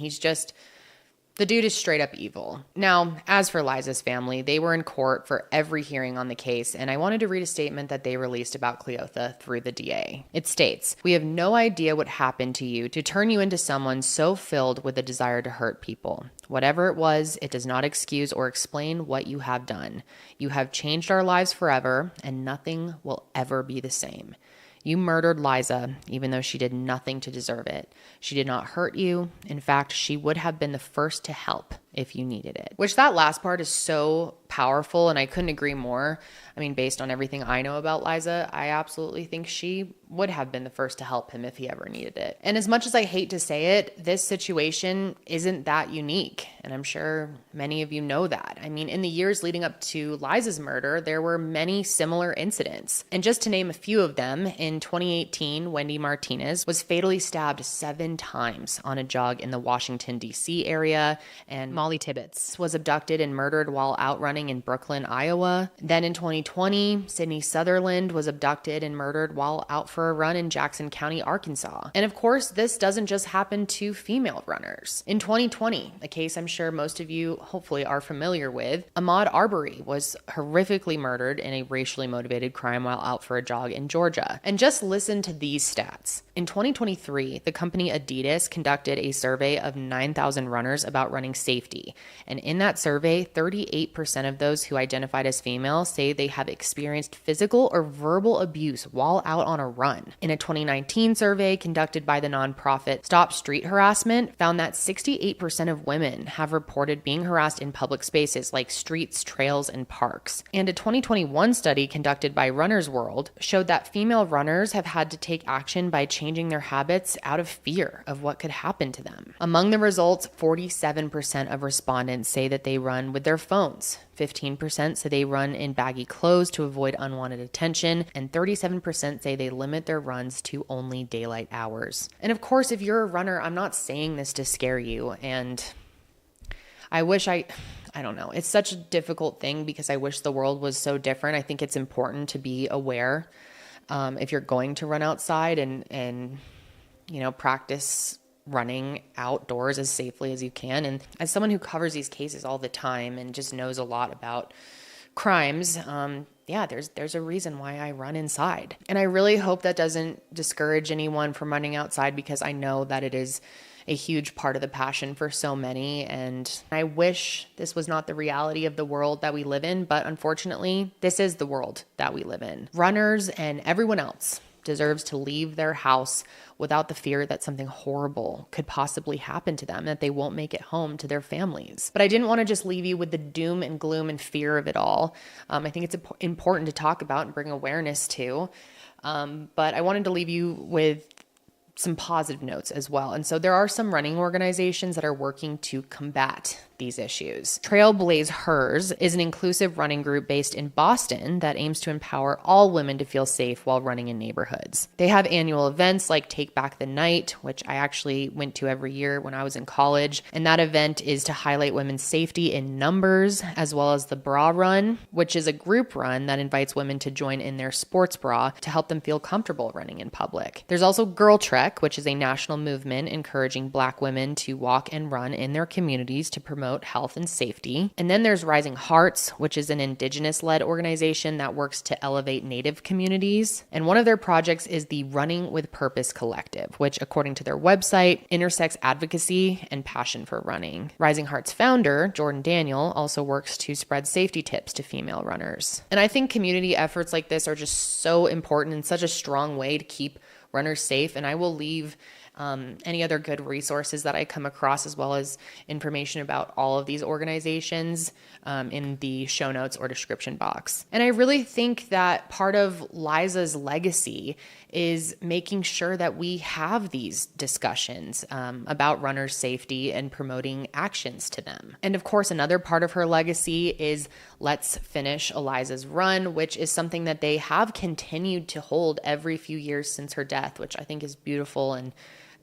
Speaker 1: the dude is straight up evil. Now, as for Liza's family, they were in court for every hearing on the case, and I wanted to read a statement that they released about Cleotha through the DA. It states, "We have no idea what happened to you to turn you into someone so filled with a desire to hurt people. Whatever it was, it does not excuse or explain what you have done. You have changed our lives forever, and nothing will ever be the same. You murdered Liza, even though she did nothing to deserve it. She did not hurt you. In fact, she would have been the first to help if you needed it." Which that last part is so powerful, and I couldn't agree more. I mean, based on everything I know about Liza, I absolutely think she would have been the first to help him if he ever needed it. And as much as I hate to say it, this situation isn't that unique, and I'm sure many of you know that. I mean, in the years leading up to Liza's murder, there were many similar incidents. And just to name a few of them, in 2018, Wendy Martinez was fatally stabbed 7 times on a jog in the Washington, D.C. area, and Molly Tibbetts was abducted and murdered while out running in Brooklyn, Iowa. Then in 2020, Sydney Sutherland was abducted and murdered while out for a run in Jackson County, Arkansas. And of course, this doesn't just happen to female runners. In 2020, a case I'm sure most of you hopefully are familiar with, Ahmaud Arbery was horrifically murdered in a racially motivated crime while out for a jog in Georgia. And just listen to these stats. In 2023, the company Adidas conducted a survey of 9,000 runners about running safety. And in that survey, 38% of those who identified as female say they have experienced physical or verbal abuse while out on a run. In a 2019 survey conducted by the nonprofit Stop Street Harassment, found that 68% of women have reported being harassed in public spaces like streets, trails, and parks. And a 2021 study conducted by Runner's World showed that female runners have had to take action by changing their habits out of fear of what could happen to them. Among the results, 47% of respondents say that they run with their phones. 15% say they run in baggy clothes to avoid unwanted attention, and 37% say they limit their runs to only daylight hours. And of course, if you're a runner, I'm not saying this to scare you, and I don't know. It's such a difficult thing because I wish the world was so different. I think it's important to be aware if you're going to run outside and practice running outdoors as safely as you can. And as someone who covers these cases all the time and just knows a lot about crimes, there's a reason why I run inside. And I really hope that doesn't discourage anyone from running outside, because I know that it is a huge part of the passion for so many. And I wish this was not the reality of the world that we live in, but unfortunately, this is the world that we live in. Runners and everyone else deserves to leave their house without the fear that something horrible could possibly happen to them, that they won't make it home to their families. But I didn't want to just leave you with the doom and gloom and fear of it all. I think it's important to talk about and bring awareness to. But I wanted to leave you with some positive notes as well. And so there are some running organizations that are working to combat these issues. Trailblaze Hers is an inclusive running group based in Boston that aims to empower all women to feel safe while running in neighborhoods. They have annual events like Take Back the Night, which I actually went to every year when I was in college. And that event is to highlight women's safety in numbers, as well as the Bra Run, which is a group run that invites women to join in their sports bra to help them feel comfortable running in public. There's also Girl Trek, which is a national movement encouraging Black women to walk and run in their communities to promote health and safety. And then there's Rising Hearts, which is an Indigenous-led organization that works to elevate Native communities. And one of their projects is the Running with Purpose Collective, which, according to their website, intersects advocacy and passion for running. Rising Hearts founder, Jordan Daniel, also works to spread safety tips to female runners. And I think community efforts like this are just so important and such a strong way to keep runners safe. And I will leave any other good resources that I come across, as well as information about all of these organizations in the show notes or description box. And I really think that part of Liza's legacy is making sure that we have these discussions about runners' safety and promoting actions to them. And of course, another part of her legacy is Let's Finish Eliza's Run, which is something that they have continued to hold every few years since her death, which I think is beautiful. And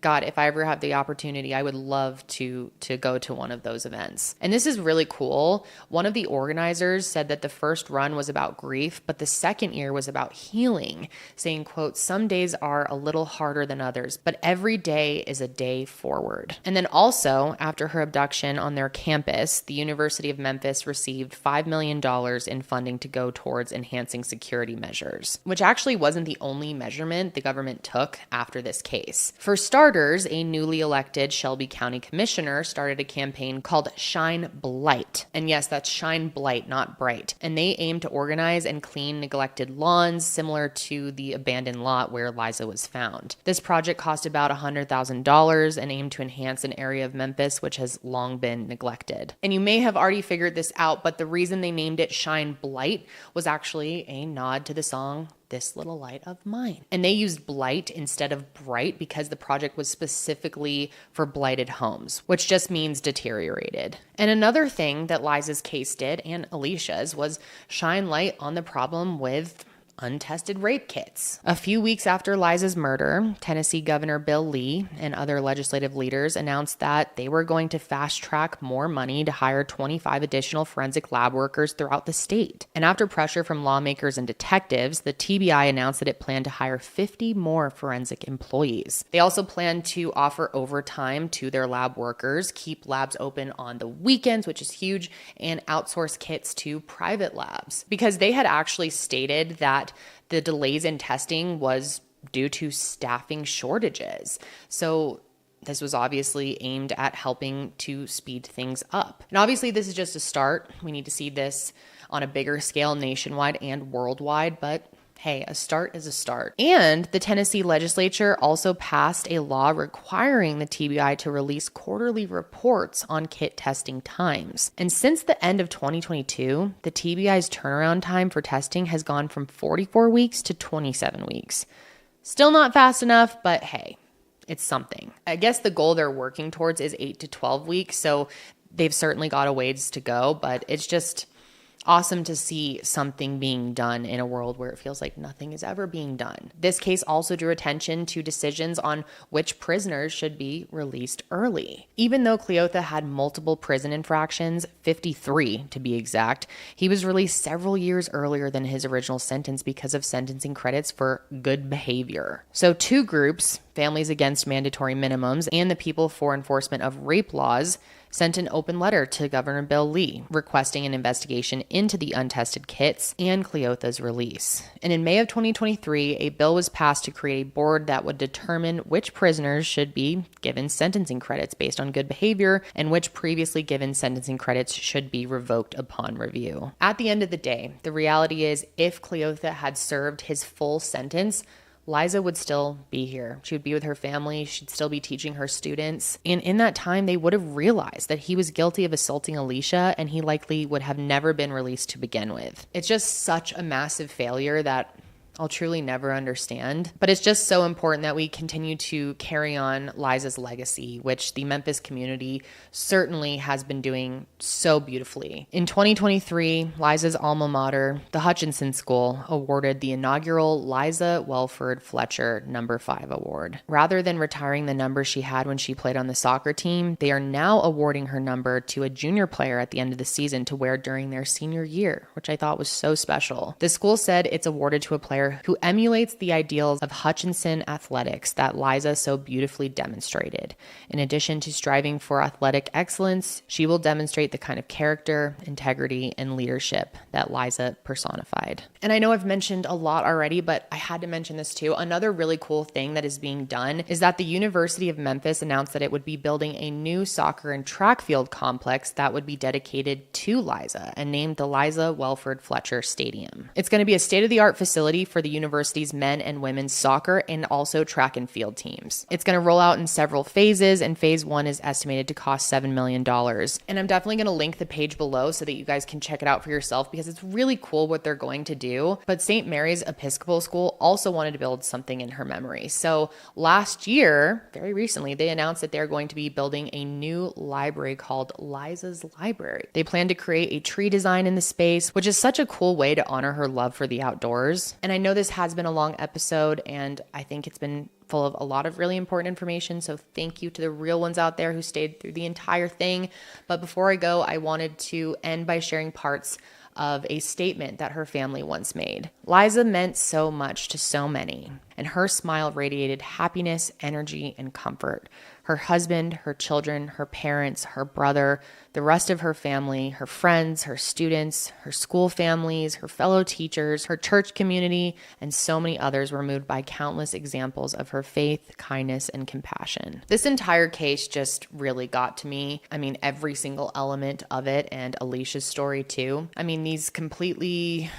Speaker 1: God, if I ever have the opportunity, I would love to go to one of those events. And this is really cool. One of the organizers said that the first run was about grief, but the second year was about healing, saying, quote, "Some days are a little harder than others, but every day is a day forward." And then also, after her abduction on their campus, the University of Memphis received $5 million in funding to go towards enhancing security measures, which actually wasn't the only measurement the government took after this case. For starters, a newly elected Shelby County commissioner started a campaign called Shine Blight. And yes, that's Shine Blight, not bright. And they aim to organize and clean neglected lawns similar to the abandoned lot where Liza was found. This project cost about $100,000 and aimed to enhance an area of Memphis which has long been neglected. And you may have already figured this out, but the reason they named it Shine Blight was actually a nod to the song This Little Light of Mine. And they used blight instead of bright because the project was specifically for blighted homes, which just means deteriorated. And another thing that Liza's case did, and Alicia's, was shine light on the problem with untested rape kits. A few weeks after Liza's murder, Tennessee Governor Bill Lee and other legislative leaders announced that they were going to fast track more money to hire 25 additional forensic lab workers throughout the state. And after pressure from lawmakers and detectives, the TBI announced that it planned to hire 50 more forensic employees. They also planned to offer overtime to their lab workers, keep labs open on the weekends, which is huge, and outsource kits to private labs, because they had actually stated that the delays in testing was due to staffing shortages. So this was obviously aimed at helping to speed things up. And obviously this is just a start. We need to see this on a bigger scale nationwide and worldwide, but hey, a start is a start. And the Tennessee legislature also passed a law requiring the TBI to release quarterly reports on kit testing times. And since the end of 2022, the TBI's turnaround time for testing has gone from 44 weeks to 27 weeks. Still not fast enough, but hey, it's something. I guess the goal they're working towards is 8 to 12 weeks, so they've certainly got a ways to go, but it's just awesome to see something being done in a world where it feels like nothing is ever being done. This case also drew attention to decisions on which prisoners should be released early. Even though Cleotha had multiple prison infractions, 53 to be exact, he was released several years earlier than his original sentence because of sentencing credits for good behavior. So two groups Families Against Mandatory Minimums and the People for Enforcement of Rape Laws sent an open letter to Governor Bill Lee requesting an investigation into the untested kits and Cleotha's release. And in May of 2023, a bill was passed to create a board that would determine which prisoners should be given sentencing credits based on good behavior and which previously given sentencing credits should be revoked upon review. At the end of the day, the reality is if Cleotha had served his full sentence, Liza would still be here. She would be with her family. She'd still be teaching her students. And in that time, they would have realized that he was guilty of assaulting Alicia, and he likely would have never been released to begin with. It's just such a massive failure that I'll truly never understand. But it's just so important that we continue to carry on Liza's legacy, which the Memphis community certainly has been doing so beautifully. In 2023, Liza's alma mater, the Hutchinson School, awarded the inaugural Liza Welford Fletcher No. 5 award. Rather than retiring the number she had when she played on the soccer team, they are now awarding her number to a junior player at the end of the season to wear during their senior year, which I thought was so special. The school said it's awarded to a player who emulates the ideals of Hutchinson athletics that Liza so beautifully demonstrated. In addition to striving for athletic excellence, she will demonstrate the kind of character, integrity, and leadership that Liza personified. And I know I've mentioned a lot already, but I had to mention this too. Another really cool thing that is being done is that the University of Memphis announced that it would be building a new soccer and track field complex that would be dedicated to Liza and named the Liza Welford Fletcher Stadium. It's going to be a state-of-the-art facility for the university's men and women's soccer and also track and field teams. It's going to roll out in several phases, and phase 1 is estimated to cost $7 million. And I'm definitely going to link the page below so that you guys can check it out for yourself because it's really cool what they're going to do. But St. Mary's Episcopal School also wanted to build something in her memory. So last year, very recently, they announced that they're going to be building a new library called Liza's Library. They plan to create a tree design in the space, which is such a cool way to honor her love for the outdoors. And I know this has been a long episode, and I think it's been full of a lot of really important information. So thank you to the real ones out there who stayed through the entire thing. But before I go, I wanted to end by sharing parts of a statement that her family once made. Liza meant so much to so many, and her smile radiated happiness, energy, and comfort. Her husband, her children, her parents, her brother, the rest of her family, her friends, her students, her school families, her fellow teachers, her church community, and so many others were moved by countless examples of her faith, kindness, and compassion. This entire case just really got to me. I mean, every single element of it, and Alicia's story too. I mean, these completely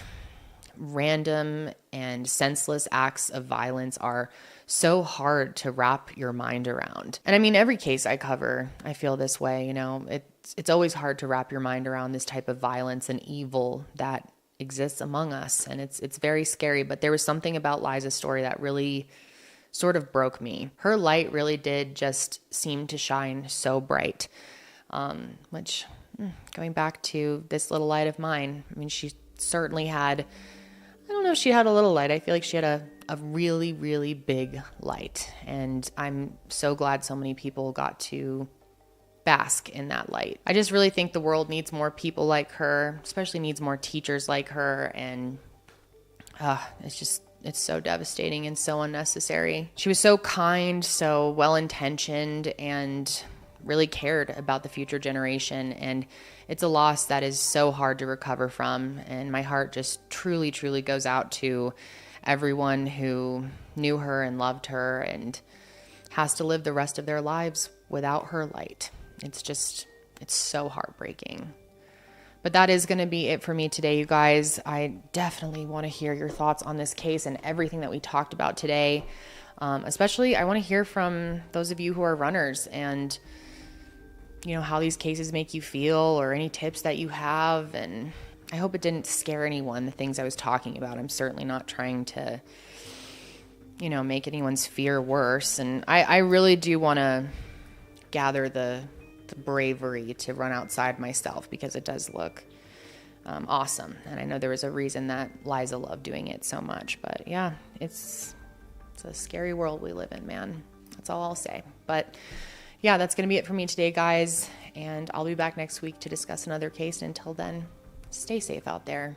Speaker 1: random and senseless acts of violence are so hard to wrap your mind around. And I mean, every case I cover, I feel this way, it's always hard to wrap your mind around this type of violence and evil that exists among us. And it's very scary, but there was something about Liza's story that really sort of broke me. Her light really did just seem to shine so bright, which going back to this little light of mine, I mean, she certainly had, I don't know if she had a little light. I feel like she had a really, really big light. And I'm so glad so many people got to bask in that light. I just really think the world needs more people like her, especially needs more teachers like her. And it's so devastating and so unnecessary. She was so kind, so well-intentioned, and really cared about the future generation. And it's a loss that is so hard to recover from. And my heart just truly, truly goes out to everyone who knew her and loved her and has to live the rest of their lives without her light. It's so heartbreaking. But that is going to be it for me today, you guys. I definitely want to hear your thoughts on this case and everything that we talked about today. Especially, I want to hear from those of you who are runners and how these cases make you feel, or any tips that you have. And I hope it didn't scare anyone, the things I was talking about. I'm certainly not trying to, make anyone's fear worse. And I really do want to gather the bravery to run outside myself, because it does look awesome. And I know there was a reason that Liza loved doing it so much. But yeah, it's a scary world we live in, man. That's all I'll say. But yeah, that's going to be it for me today, guys. And I'll be back next week to discuss another case. And until then, stay safe out there.